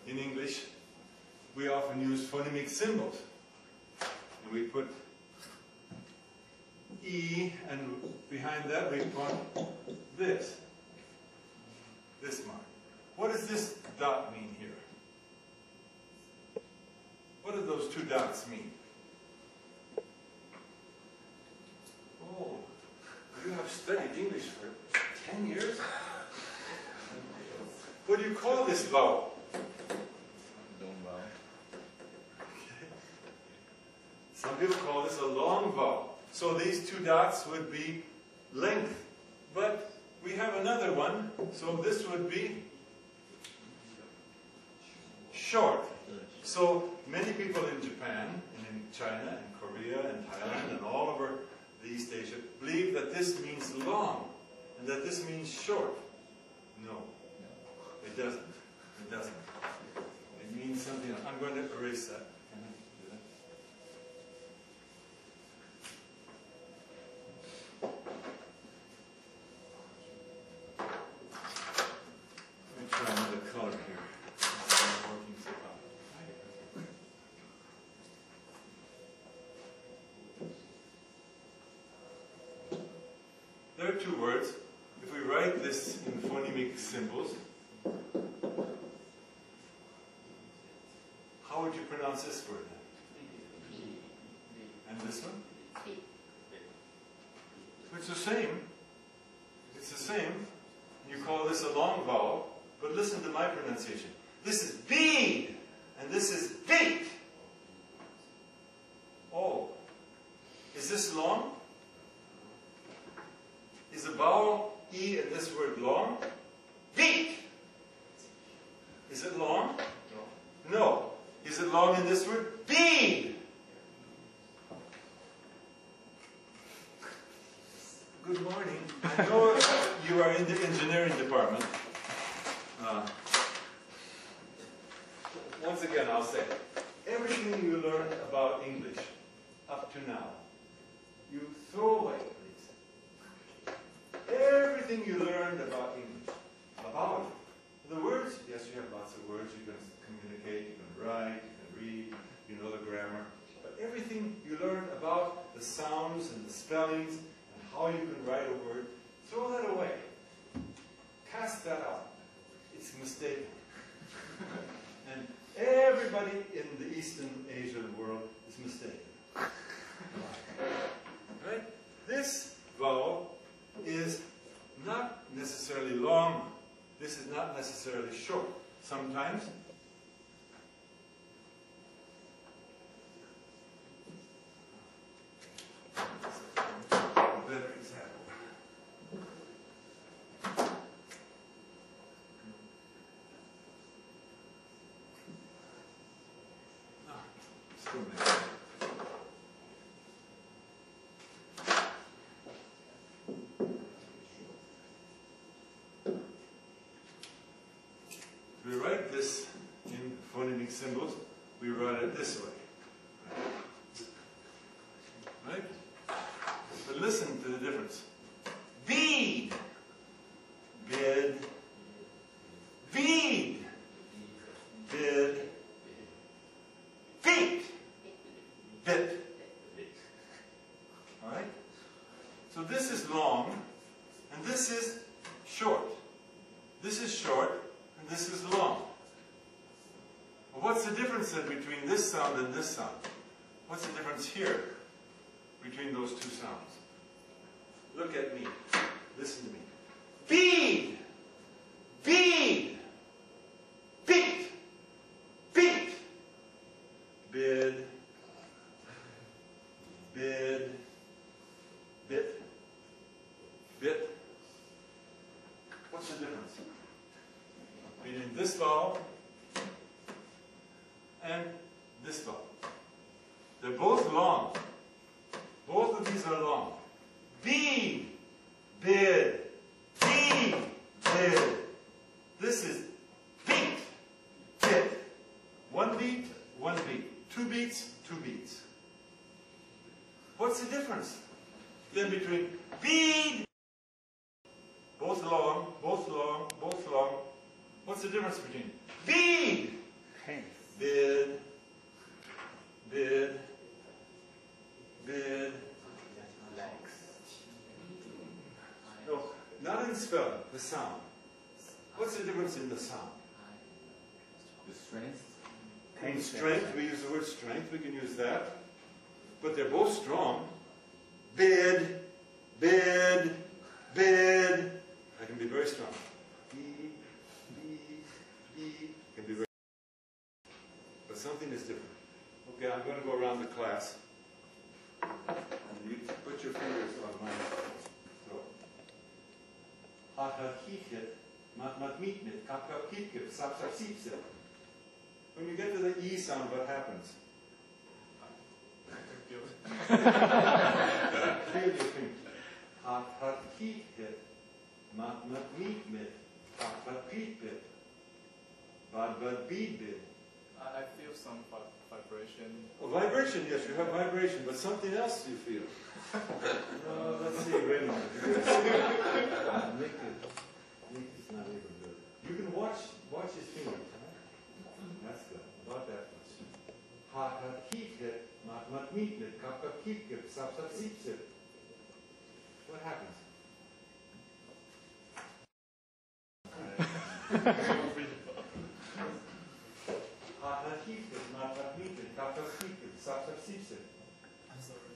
in English, we often use phonemic symbols. And we put E, and behind that we put this. This mark. What does this dot mean here? two dots mean? Oh, you have studied English for 10 years? What do you call this vowel? Long vowel. Okay. Some people call this a long vowel. So these two dots would be length. But we have another one, so this would be short. So many people in Japan, and in China, and Korea, and Thailand, and all over the East Asia believe that this means long, and that this means short. No, it doesn't. It doesn't. It means something else. I'm going to erase that. Can I do that? Let me try another color here. It's not working so well. There are two words. If we write this in phonemic symbols, how would you pronounce this word then? And this one? It's the same. It's the same. You call this a long vowel, but listen to my pronunciation. This is bead, and this is beat. Oh, is this long? Is the vowel E in this word long? Beat! Is it long? No. Is it long in this word? Bead! Good morning. I know you are in the engineering department. Once again, I'll say, everything you learn about English up to now, you throw away. Everything you learned about English, about the words, yes, you have lots of words, you can communicate, you can write, you can read, you know the grammar, but everything you learned about the sounds and the spellings and how you can write a word, throw that away. Cast that out. It's mistaken. And everybody in the Eastern Asian world is mistaken. Right? This vowel is not necessarily long. This is not necessarily short. Sometimes a better example. Still makes sense. We write this in phonemic symbols, we write it this way. Right? But listen to the difference. Bead, bid, bead, bid, beat, bit. Alright? So this is long, and this is short. This is short, and this is long. Well, what's the difference then between this sound and this sound? What's the difference here between those two sounds? Look at me. Listen to me. Bead! Bead! Beat! Beat! Bid! Bid! Bit! Bit! What's the difference between this vowel and this vowel? They're both long. Both of these are long. Bead, bid, bead, bid. This is beat, bit. One beat, one beat. Two beats, two beats. What's the difference then between bead, both long, both long, both long? What's the difference between bead, bid, bid, bid? No, not in spelling, the sound. What's the difference in the sound? The strength. In strength, we use the word strength, we can use that. But they're both strong. Bid, bid, bid. I can be very strong. B, can be very. But something is different. Okay, I'm going to go around the class. And you put your fingers on my throat. When you get to the E sound, what happens? Feel your fingers. I feel some vibration. Oh, vibration, yes, you have vibration, but something else you feel. Let's see, Raymond. Nick is not even good. You can watch his fingers. Huh? That's good. About that much. What happens? I'm sorry.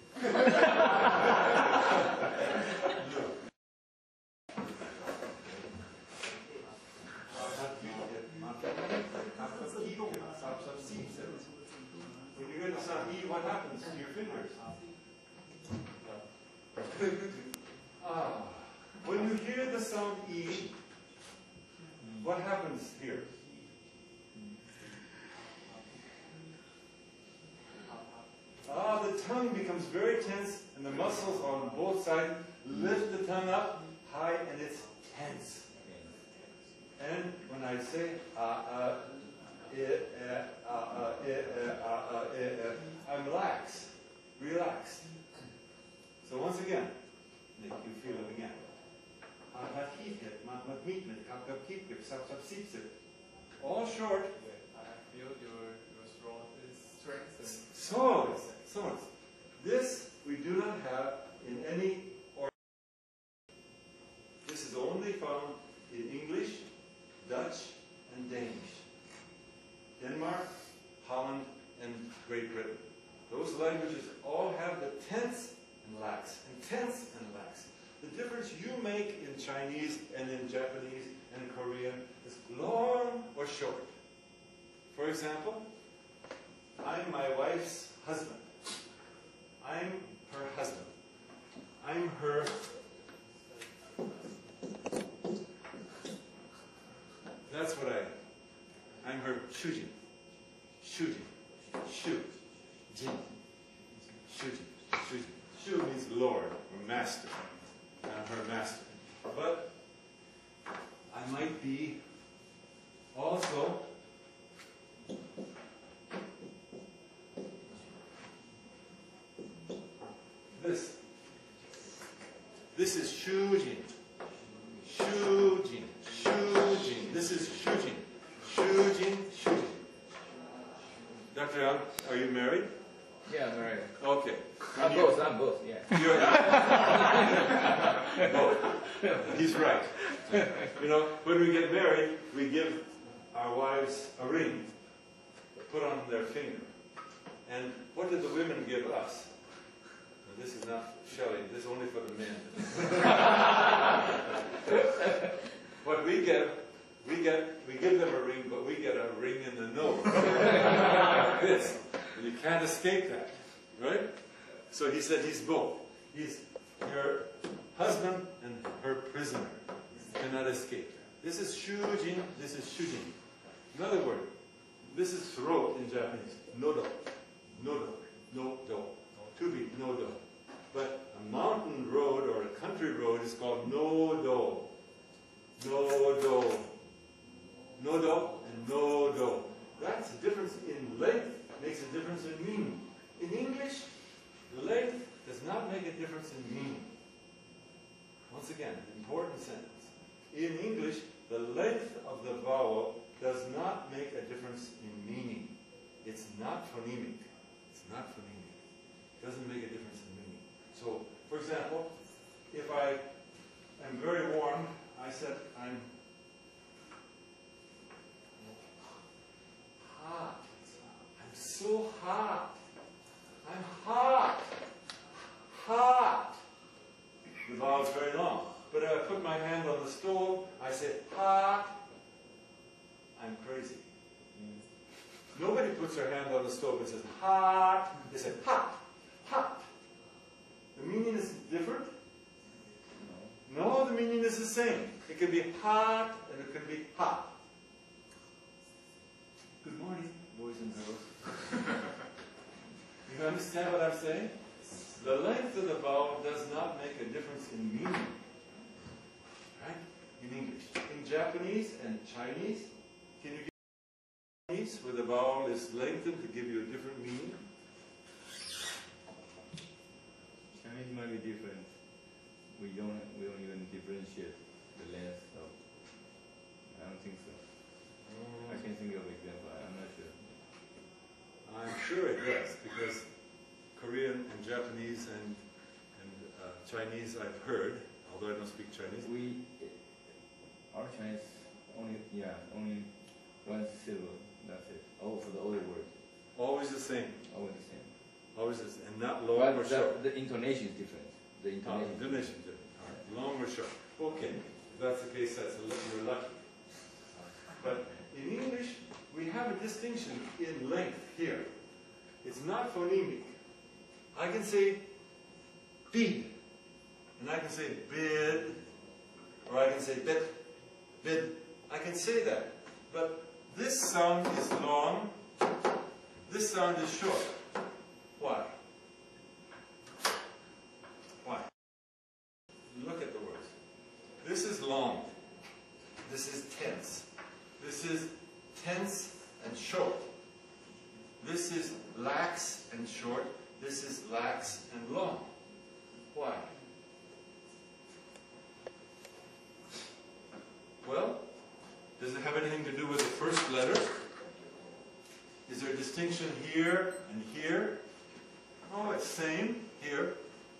When you get the sound E, what happens to your fingers? When you hear the sound E, what happens here? The tongue becomes very tense, and the muscles on both sides lift the tongue up high, and it's tense. And when I say I'm relaxed. So once again, Nick, you feel it again. All short. I feel your throat is strengthened. So, this we do not have in any or. This is only found in English, Dutch, and Danish. Denmark, Holland, and Great Britain. Those languages all have the tense and lax, and tense and lax. The difference you make in Chinese and in Japanese and Korean is long or short. For example, I'm my wife's husband. I'm her husband. I'm her. That's what I am. I'm her shujin. Shujin. Shu. Jin. Shujin. Shujin. Shu means Lord or Master. I'm her master. But I might be also this. This is shujin. Shujin. Shujin. This is shujin. Shujin. Shujin. Dr. Young, are you married? Yeah, I'm married. Okay. I'm both, yeah. You're both. He's right. You know, when we get married, we give our wives a ring put on their finger. And what did the women give us? Now, this is not Shelley, this is only for the men. What we give them a ring, but we get a ring in the nose. Like this. And you can't escape that, right? So he said he's both. He's her husband and her prisoner. You cannot escape that. This is shujin, this is shujin. Another word. This is throat in Japanese. Nodo. Nodo. No-do. To be no-do. But a mountain road or a country road is called no-do. No-do. No-do and no-do. That's the difference in length, makes a difference in meaning. In English, length does not make a difference in meaning. Once again, important sentence. In English, the length of the vowel does not make a difference in meaning. It's not phonemic. It's not phonemic. It doesn't make a difference in meaning. So, for example, if I am very warm, I said I'm hot. vowel is very long. But if I put my hand on the stove, I say hot. I'm crazy. Nobody puts their hand on the stove and says hot. They say hot, hot. The meaning is different? No, the meaning is the same. It can be hot and it can be hot. Good morning, boys and girls. You understand what I'm saying? The length of the vowel does not make a difference in meaning. Right? In English. In Japanese and Chinese, can you give Chinese where the vowel is lengthened to give you a different meaning? Chinese might be different. We don't even differentiate the length of. I don't think so. I can think of an example. I'm not sure. I'm sure it does, because Korean and Japanese and Chinese I've heard, although I don't speak Chinese. Our Chinese only one syllable. That's it. Oh, for the older word. Always the same. Always the same. Always the same. And not long or short. The intonation is different. The intonation. Intonation is different. All right. Long or short. Okay. If that's the case, you're lucky. But in English, we have a distinction in length here. It's not phonemic. I can say bid, and I can say bid, or I can say bit, bid. I can say that. But this sound is long, this sound is short. Why? Why? Look at the words. This is long. This is tense. This is tense and short. This is lax and short. This is lax and long. Why? Well, does it have anything to do with the first letter? Is there a distinction here and here? Oh, it's same here,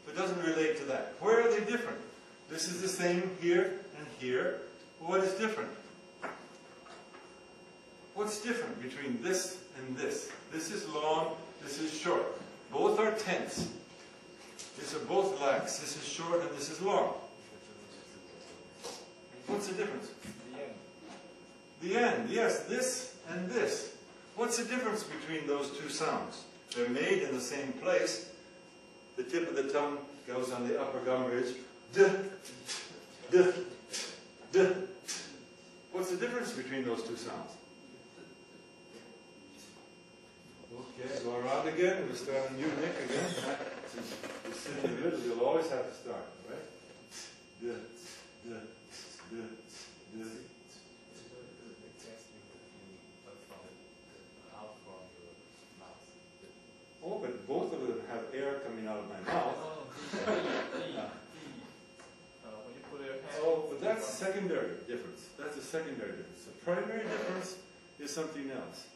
but doesn't relate to that. Where are they different? This is the same here and here. What is different? What's different between this and this? This is long, this is short. Both are tense. These are both lax. This is short and this is long. What's the difference? The end. The end, yes, this and this. What's the difference between those two sounds? They're made in the same place. The tip of the tongue goes on the upper gum ridge. D, d, d. What's the difference between those two sounds? Okay, go around again. We'll start on you, Nick, again. Since you sit in the middle, you'll always have to start, right? D, d, d, d. Oh, but both of them have air coming out of my mouth. Oh, but that's a secondary difference. That's a secondary difference. The primary difference is something else.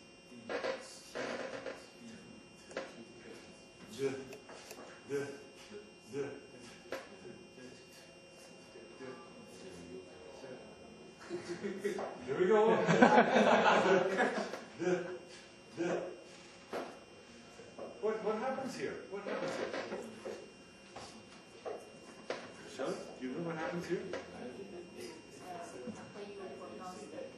D, d, d. Here we go. D, d. What happens here? What happens here? Shelley, do you know what happens here? When you pronounce it,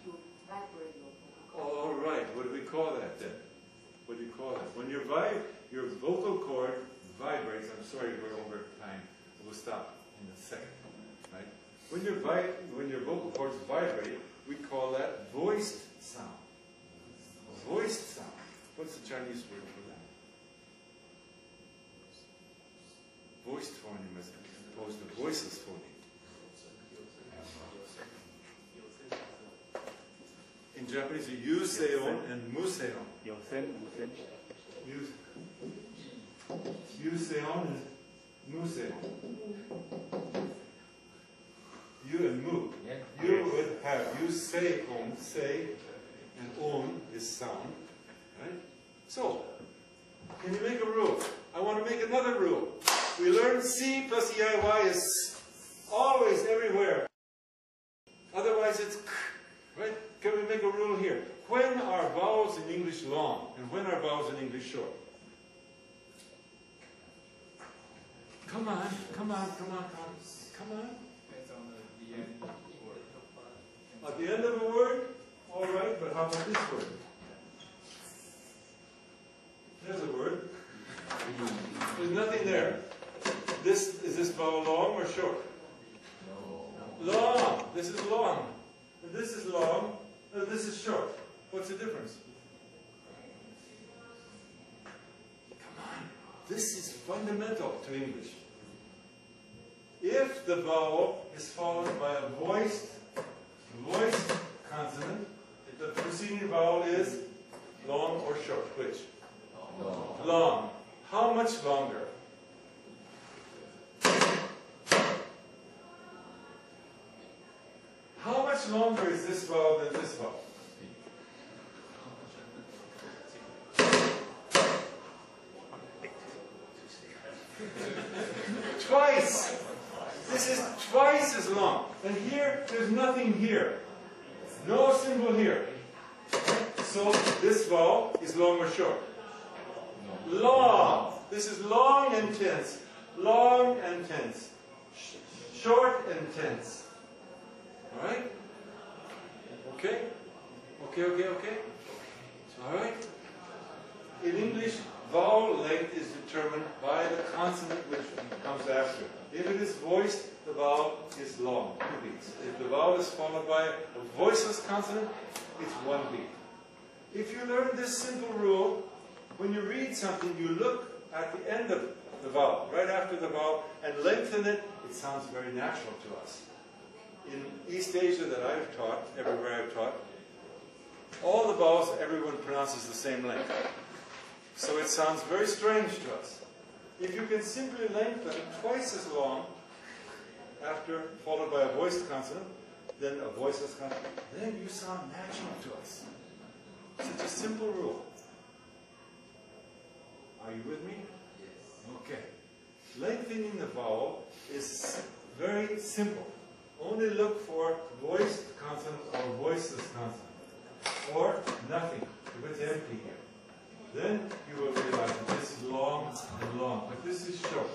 you vibrate your vocal. All right. What do we call that then? What do you call that? When your vocal cord vibrates. I'm sorry, we're over time. We'll stop in a second. Right? When your vocal cords vibrate, we call that voiced sound. Voiced sound. What's the Chinese word for that? Voiced phoneme as opposed to voiceless phoneme. In Japanese, you use seon and museon. Use seon and museon. You and mu. Yeah. You would have you say on, say, and on is sound. Right? So, can you make a rule? I want to make another rule. We learned C plus EIY is always everywhere. Otherwise it's k, right? Can we make a rule here? When are vowels in English long and when are vowels in English short? Come on, come on, come on, come on. Depends on the end word. At the end of a word, all right, but how about this word? There's a word. There's nothing there. Is this vowel long or short? Long. This is long. And this is long. And this is short. What's the difference? Come on. This is fundamental to English. If the vowel is followed by a voiced consonant, the preceding vowel is long or short. Which? Long. How much longer? How much longer is this vowel than this vowel? Twice. This is twice as long. And here, there's nothing here. No symbol here. So this vowel is long or short? Long. This is long and tense. Long and tense. Short and tense. Alright? Okay? Okay? Alright? In English, vowel length is determined by the consonant which comes after. If it is voiced, the vowel is long, 2 beats. If the vowel is followed by a voiceless consonant, it's 1 beat. If you learn this simple rule, when you read something, you look at the end of the vowel, right after the vowel, and lengthen it. It sounds very natural to us. In East Asia that I've taught, everywhere I've taught, all the vowels, everyone pronounces the same length. So it sounds very strange to us. If you can simply lengthen twice as long after followed by a voiced consonant, then a voiceless consonant, then you sound natural to us. Such a simple rule. Are you with me? Yes. Okay. Lengthening the vowel is very simple. Only look for voiced consonant or voiceless consonant. Or nothing, if it's empty here. Then you will realize that this is long and long, but this is short.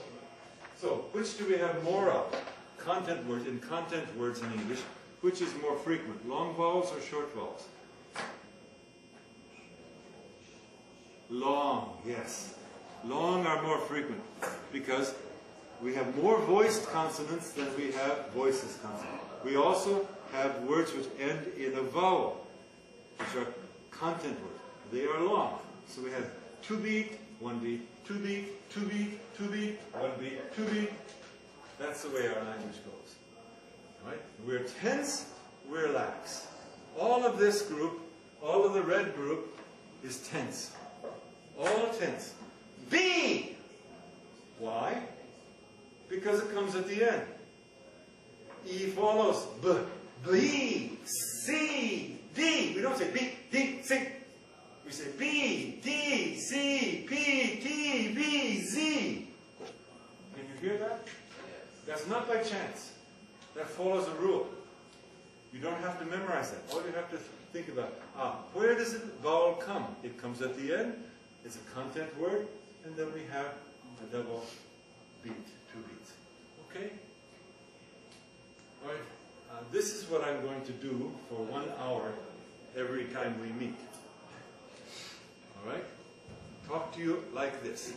So, which do we have more of? Content words, in content words in English, which is more frequent? Long vowels or short vowels? Long, yes. Long are more frequent because we have more voiced consonants than we have voiceless consonants. We also have words which end in a vowel, which are content words. They are long. So we have 2 beat, 1 beat, 2 beat, 2 beat, 2 beat, 1 beat, 2 beat. That's the way our language goes. Right? We're tense, we're lax. All of this group, all of the red group, is tense. All tense. B! Why? Because it comes at the end. E follows B, B, C, D. We don't say B, D, C. We say B, D, C, P, T, V, Z. Can you hear that? That's not by chance. That follows a rule. You don't have to memorize that. All you have to think about, where does the vowel come? It comes at the end. It's a content word. And then we have a double beat, 2 beats. Okay? All right. This is what I'm going to do for 1 hour every time we meet. All right? Talk to you like this.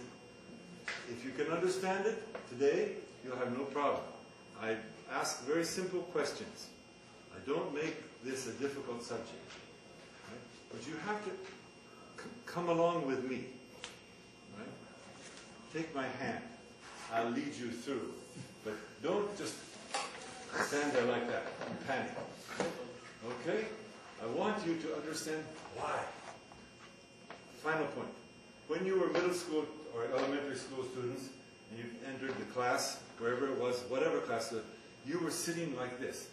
If you can understand it today, you'll have no problem. I ask very simple questions. I don't make this a difficult subject. Right? But you have to come along with me. Right? Take my hand. I'll lead you through. But don't just stand there like that and panic. Okay? I want you to understand why. Final point. When you were middle school or elementary school students, and you entered the class, wherever it was, whatever class, you were sitting like this.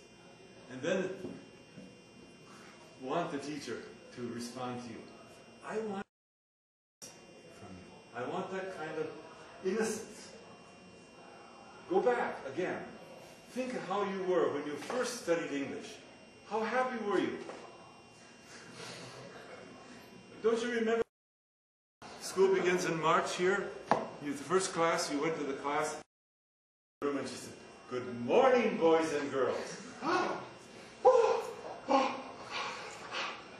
And then want the teacher to respond to you. I want from you. I want that kind of innocence. Go back again. Think of how you were when you first studied English. How happy were you? Don't you remember? School begins in March here. The first class, you went to the class. room and she said, "Good morning, boys and girls."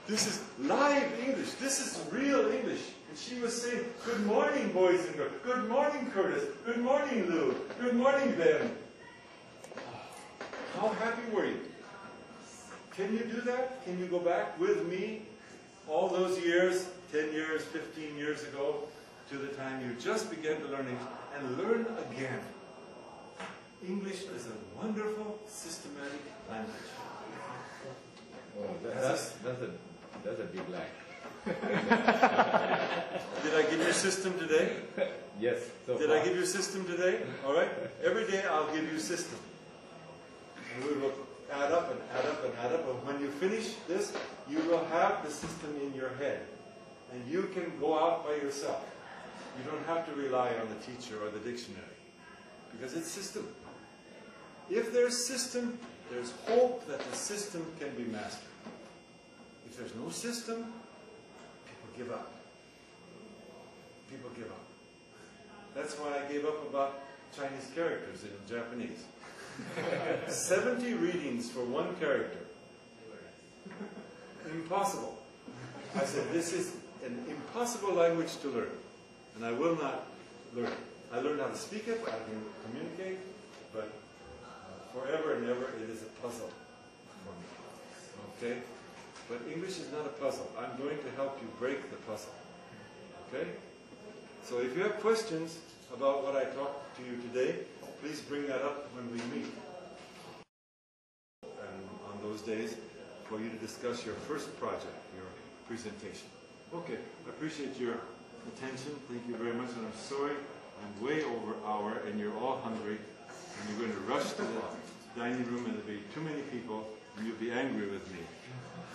This is live English. This is real English. And she was saying, "Good morning, boys and girls. Good morning, Curtis. Good morning, Lou. Good morning, Ben." How happy were you? Can you do that? Can you go back with me all those years, 10 years, 15 years ago, to the time you just began to learn English and learn again? English is a wonderful, systematic language. Oh, that's a big lie. Did I give you a system today? Yes. So Did far. I give you a system today? All right. Every day I'll give you a system. And we will add up and add up and add up. And when you finish this, you will have the system in your head. And you can go out by yourself. You don't have to rely on the teacher or the dictionary. Because it's system. If there's system, there's hope that the system can be mastered. If there's no system, people give up. People give up. That's why I gave up about Chinese characters in Japanese. 70 readings for one character. Impossible. I said, this is an impossible language to learn. And I will not learn it. I learned how to speak it, I can communicate, but forever and ever it is a puzzle for me. Okay? But English is not a puzzle. I'm going to help you break the puzzle. Okay? So if you have questions about what I talked to you today, please bring that up when we meet. And on those days, for you to discuss your first project, your presentation. Okay, I appreciate your attention. Thank you very much. And I'm sorry, I'm way over hour and you're all hungry. And you're going to rush to the dining room and there'll be too many people and you'll be angry with me.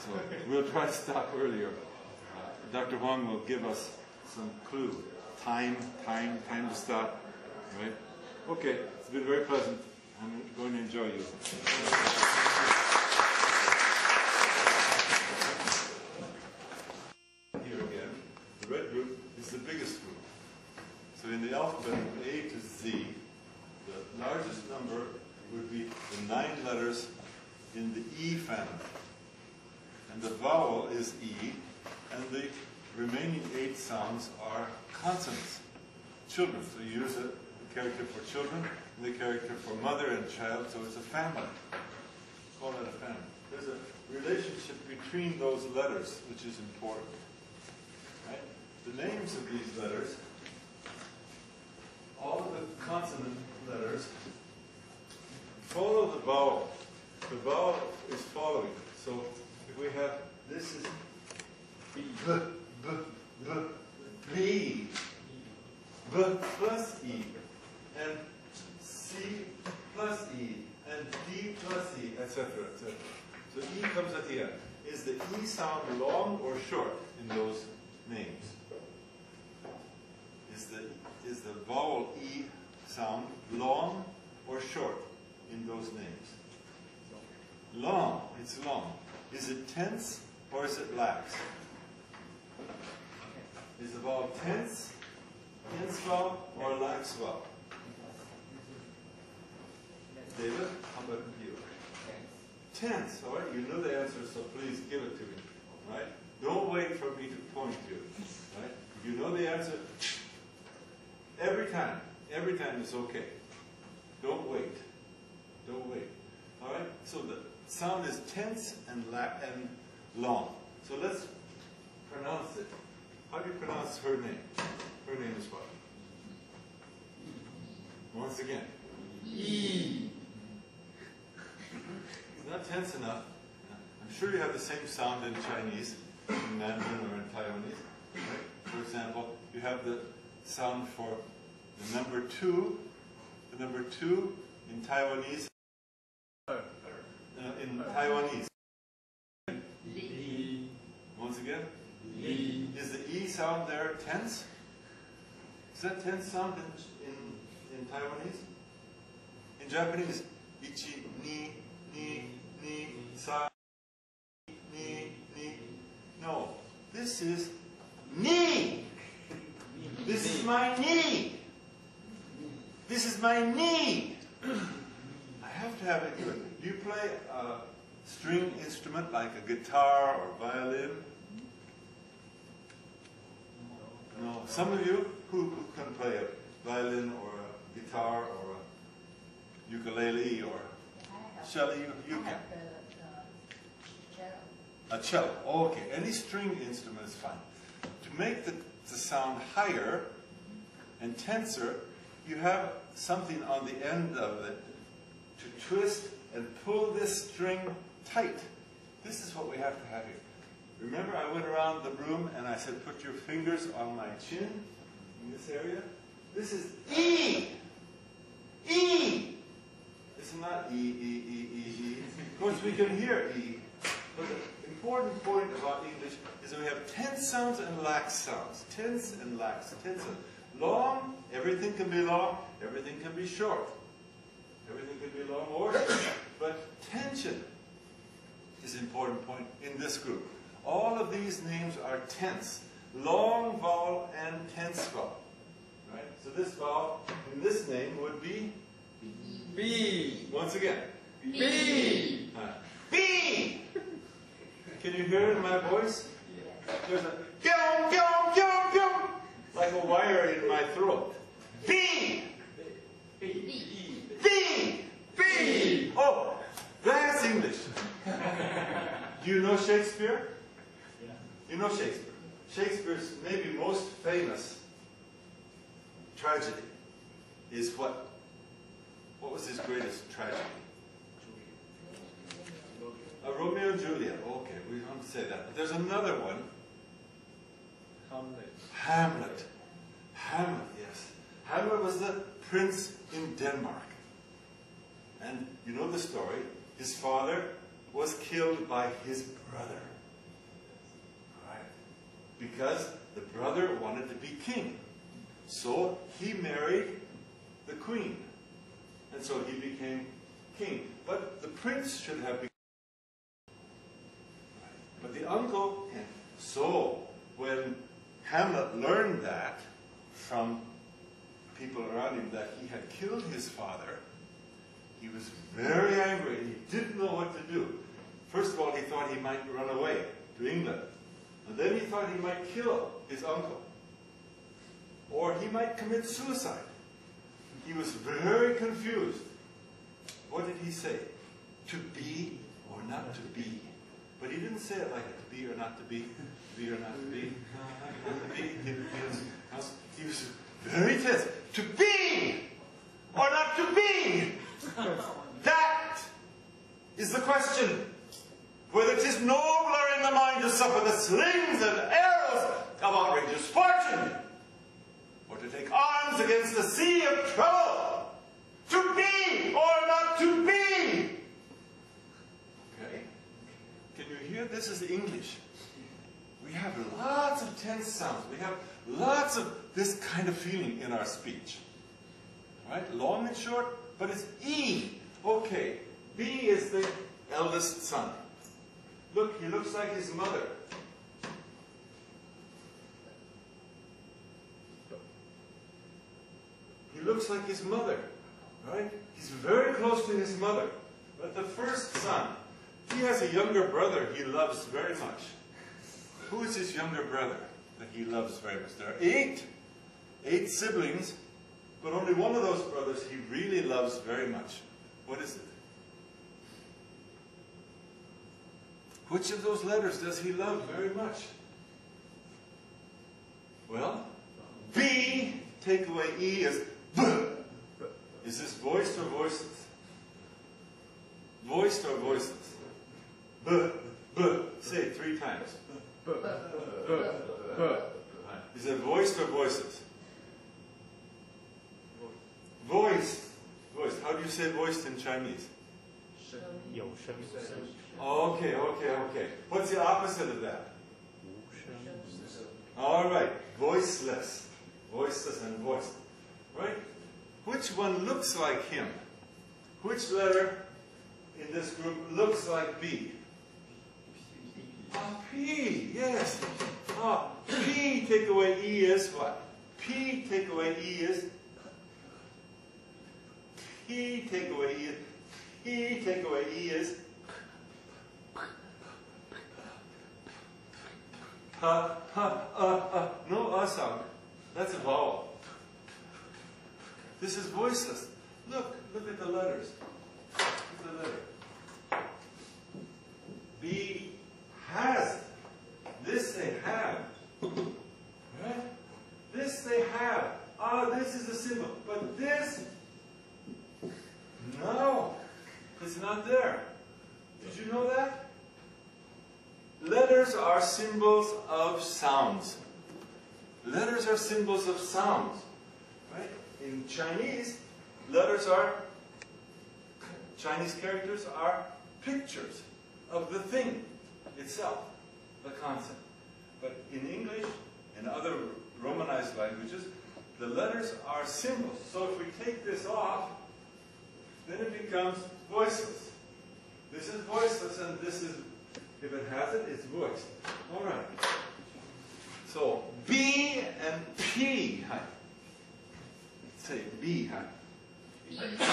So we'll try to stop earlier. Dr. Huang will give us some clue. Time to stop. Right? Okay, it's been very pleasant. I'm going to enjoy you. Here again, the red group is the biggest group. So in the alphabet from A to Z, the largest number would be the 9 letters in the E family. And the vowel is E, and the remaining 8 sounds are consonants. Children, so you use a character for children, and the character for mother and child, so it's a family. Call that a family. There's a relationship between those letters, which is important. Right? The names of these letters, all of the consonant letters, follow the vowel. The vowel is following. So if we have, this is B, B, B plus E, and C plus E, and D plus E, etc., etc. So E comes at the end. Is the E sound long or short in those names? Is the vowel E sound long or short in those names? Long. It's long. Is it tense or is it lax? Is the vowel tense vowel or lax vowel? David, how about you? Tense. All right. You know the answer, so please give it to me. All right. Don't wait for me to point you. Right. If you know the answer, every time is okay. Don't wait. Don't wait. All right. So the sound is tense and long. So let's pronounce it. How do you pronounce her name? Her name is what? Once again. E. It's not tense enough. I'm sure you have the same sound in Chinese, in Mandarin or in Taiwanese. Right? For example, you have the sound for the number 2. The number 2 in Taiwanese. In Taiwanese. Li. Once again. Li. Is the E sound there tense? Is that tense sound in Taiwanese? In Japanese, ichi, ni, sa, ni. No. This is ni. This is my knee. This is my knee. I have to have it good. Do you play a string instrument like a guitar or violin? No. Some of you who can play a violin or a guitar or a ukulele or cello, you can. A cello. Okay. Any string instrument is fine. To make the sound higher and tenser, you have something on the end of it to twist and pull this string tight. This is what we have to have here. Remember, I went around the room and I said, put your fingers on my chin in this area. This is E. E. This is not E, E, E, E, E. Of course, we can hear E. But the important point about English is that we have tense sounds and lax sounds. Tense and lax. Tense and long, everything can be long, everything can be short. Everything can be long or short. But tension is an important point in this group. All of these names are tense. Long vowel and tense vowel. Right? So this vowel in this name would be B. Once again. B. B! Can you hear it in my voice? There's a gyong, gyong, gyong, gyong, like a wire in my throat. B! B. B! B! Oh, that's English. Do you know Shakespeare? You know Shakespeare. Shakespeare's maybe most famous tragedy is what? What was his greatest tragedy? Romeo and Juliet. Okay, we don't say that. But there's another one. Hamlet. Hamlet. Hamlet, yes. Hamlet was the prince in Denmark. And you know the story. His father was killed by his brother. Right? Because the brother wanted to be king. So he married the queen. And so he became king. But the prince should have become. But the uncle, so when Hamlet learned that from people around him that he had killed his father, he was very angry and he didn't know what to do. First of all, he thought he might run away to England. And then he thought he might kill his uncle. Or he might commit suicide. He was very confused. What did he say? To be or not to be? But he didn't say it like it, to be or not to be, to be or not to be, not to be. He was very tense. To be or not to be? That is the question. Whether it is nobler in the mind to suffer the slings and arrows of outrageous fortune, or to take arms against the sea of trouble. To be or not to be? Okay. Can you hear? This is English. We have lots of tense sounds. We have lots of this kind of feeling in our speech. Right? Long and short, but it's E. Okay. B is the eldest son. Look, he looks like his mother. He looks like his mother. Right? He's very close to his mother. But the first son, he has a younger brother he loves very much. Who is his younger brother that he loves very much? There are eight siblings, but only one of those brothers he really loves very much. What is it? Which of those letters does he love very much? Well, B, take away E, is B. Is this voiced or voiceless? Voiced or voiceless? B, B. Say it 3 times. B. Is it voiced or voiceless? Voiced. Voiced. How do you say voiced in Chinese? 有声 Okay, okay, okay. What's the opposite of that? All right. Voiceless. Voiceless and voiced. Right? Which one looks like him? Which letter in this group looks like B? P, yes. P take away E is what? P take away E is P, take away E is P, take away E is no sound. That's a vowel. This is voiceless. Look at the letters. Look at the letter. B has. This they have. Right? This they have. This is a symbol. But this, no. It's not there. Did you know that? Letters are symbols of sounds. Letters are symbols of sounds. Right? In Chinese, Chinese characters are pictures of the thing itself, the concept. But in English and other Romanized languages, the letters are symbols. So if we take this off, then it becomes voiceless. This is voiceless, and this is, if it has it, it's voiced. All right. So B and P. Hi. Say B. Hi.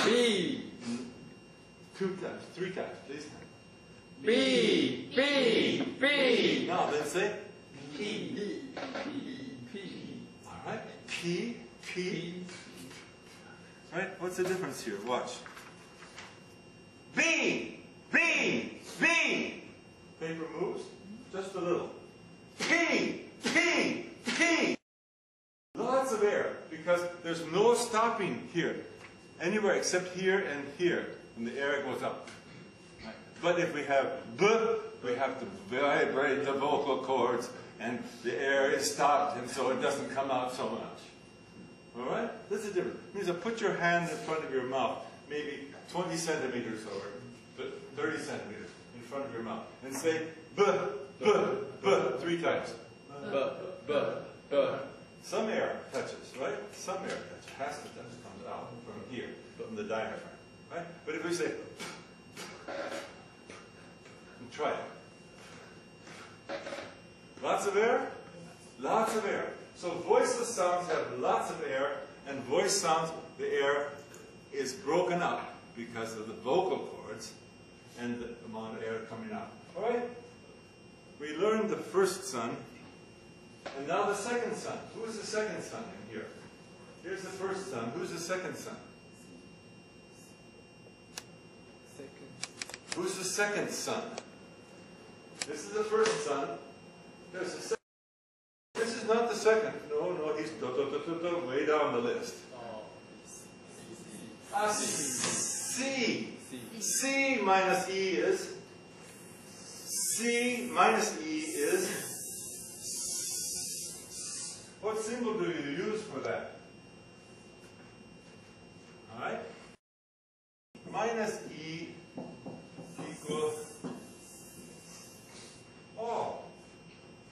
B. 2 times, 3 times, please. B. B. B. Now then say P. P. all right. P. P. Right? What's the difference here? Watch. B. B. B. Paper moves just a little. P. P. P. Lots of air because there's no stopping here, anywhere except here and here, and the air goes up. Right? But if we have B, we have to vibrate the vocal cords, and the air is stopped, and so it doesn't come out so much. All right? That's the difference. It means to put your hand in front of your mouth, maybe 20 centimeters or 30 centimeters in front of your mouth, and say B, B, B 3 times. B. B. B. Some air touches, right? Some air touches, has to touch, comes out from here, from the diaphragm, right? But if we say, and try it. Lots of air? Lots of air. So voiceless sounds have lots of air, and voice sounds, the air is broken up because of the vocal cords and the amount of air coming out. All right? We learned the first son, and now the second son. Who is the second son in here? Here's the first son. Who's the second son? Who's the second son? This is the first son. There's the second. This is not the second. No, he's way down the list. C. C minus E is. C minus E is. What symbol do you use for that? All right. Minus E equals. Oh,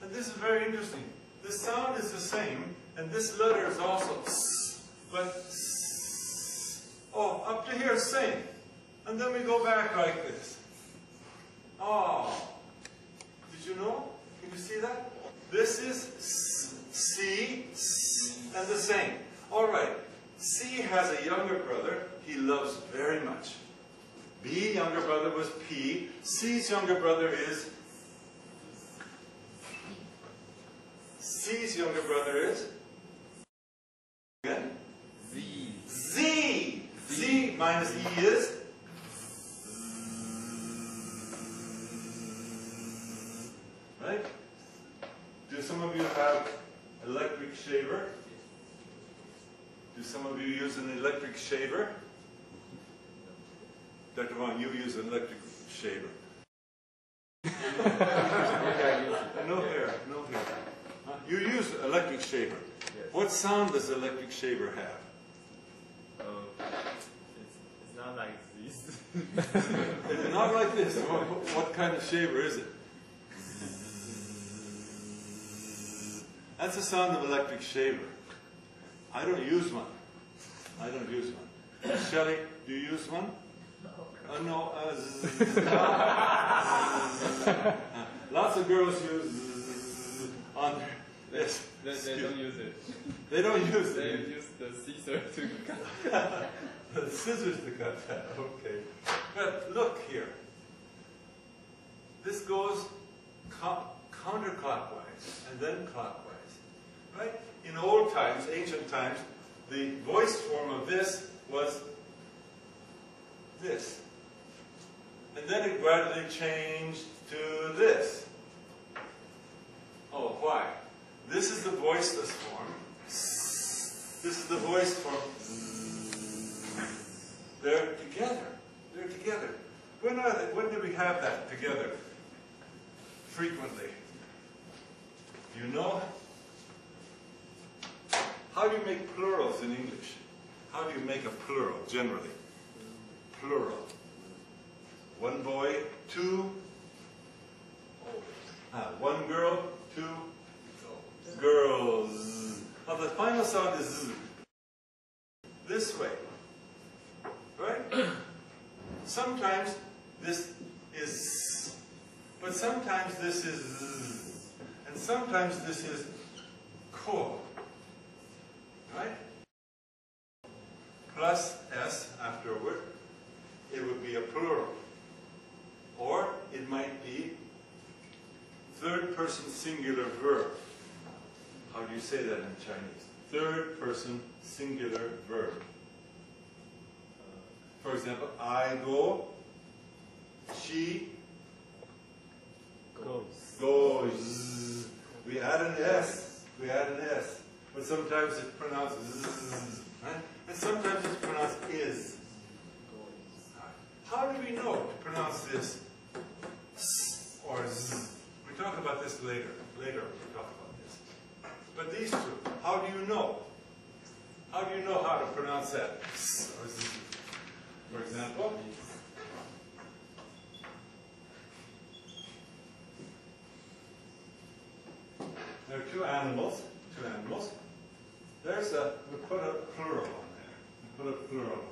and this is very interesting. The sound is the same, and this letter is also S, but S. Oh, up to here, same. And then we go back like this. Oh, did you know? Can you see that? This is S, C, S, and the same. All right. C has a younger brother he loves very much. B, younger brother, was P. C's younger brother is. C's younger brother is. Again? Z. Z. Z minus E is. Right? Do some of you have electric shaver? Do some of you use an electric shaver? Dr. Wong, you use an electric shaver. No hair, no hair. Huh? You use electric shaver. Yes. What sound does electric shaver have? It's not like this. It's not like this. What kind of shaver is it? That's the sound of electric shaver. I don't use one. I don't use one. Shelley, do you use one? No. Lots of girls use on this. They don't use it. They don't use They it. use the scissor to cut. The scissors to cut that, okay. But look here. This goes counterclockwise and then clockwise, right? In old times, ancient times, the voiced form of this was this. And then it gradually changed to this. Oh, why? This is the voiceless form. This is the voiced form. They're together. They're together. When do we have that together? Frequently. You know? How do you make plurals in English? How do you make a plural, generally? Plural. One boy, two. One girl, two girls. Now the final sound is z. This way. Right? Sometimes this is, but sometimes this is z, and sometimes this is ko. Right? Plus s afterward, it would be a plural. Or it might be third person singular verb. How do you say that in Chinese? Third person singular verb. For example, I go, she goes. We add an S. We add an S. But sometimes it's pronounced z, right? And sometimes it's pronounced is. How do we know to pronounce this s or z? We talk about this later. Later we'll talk about this. But these two, how do you know? How do you know how to pronounce that s or z? For example, there are two animals. There's we put a plural on there. We put a plural.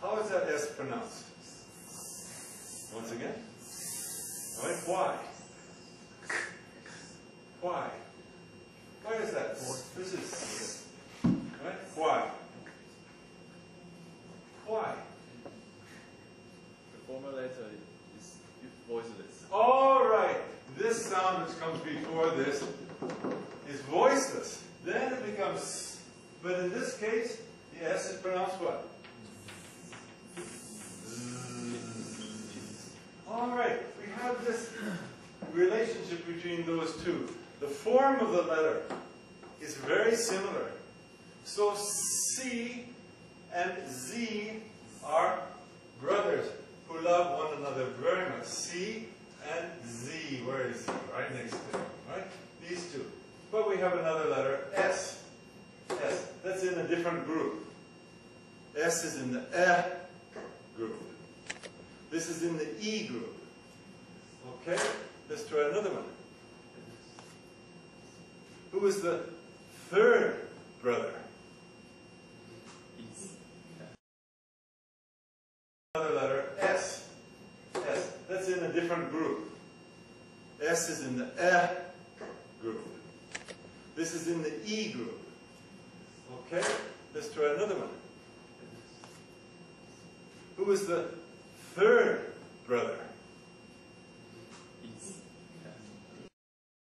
How is that S pronounced? Once again? All right, why? Why? Why is that? This is, right? Why? Why? The former letter is voiceless. All right. This sound which comes before this is voiceless. Then it becomes, but in this case, the S is pronounced what? All right. We have this relationship between those two. The form of the letter is very similar. So C and Z are brothers who love one another very much. C and Z. Where is Z? Right next to them. Right? These two. But we have another letter, S. S. That's in a different group. S is in the group. This is in the E group. Okay? Let's try another one. Who is the third brother? Another letter, S. S. That's in a different group. S is in the group. This is in the E group. Okay? Let's try another one. Who is the third brother?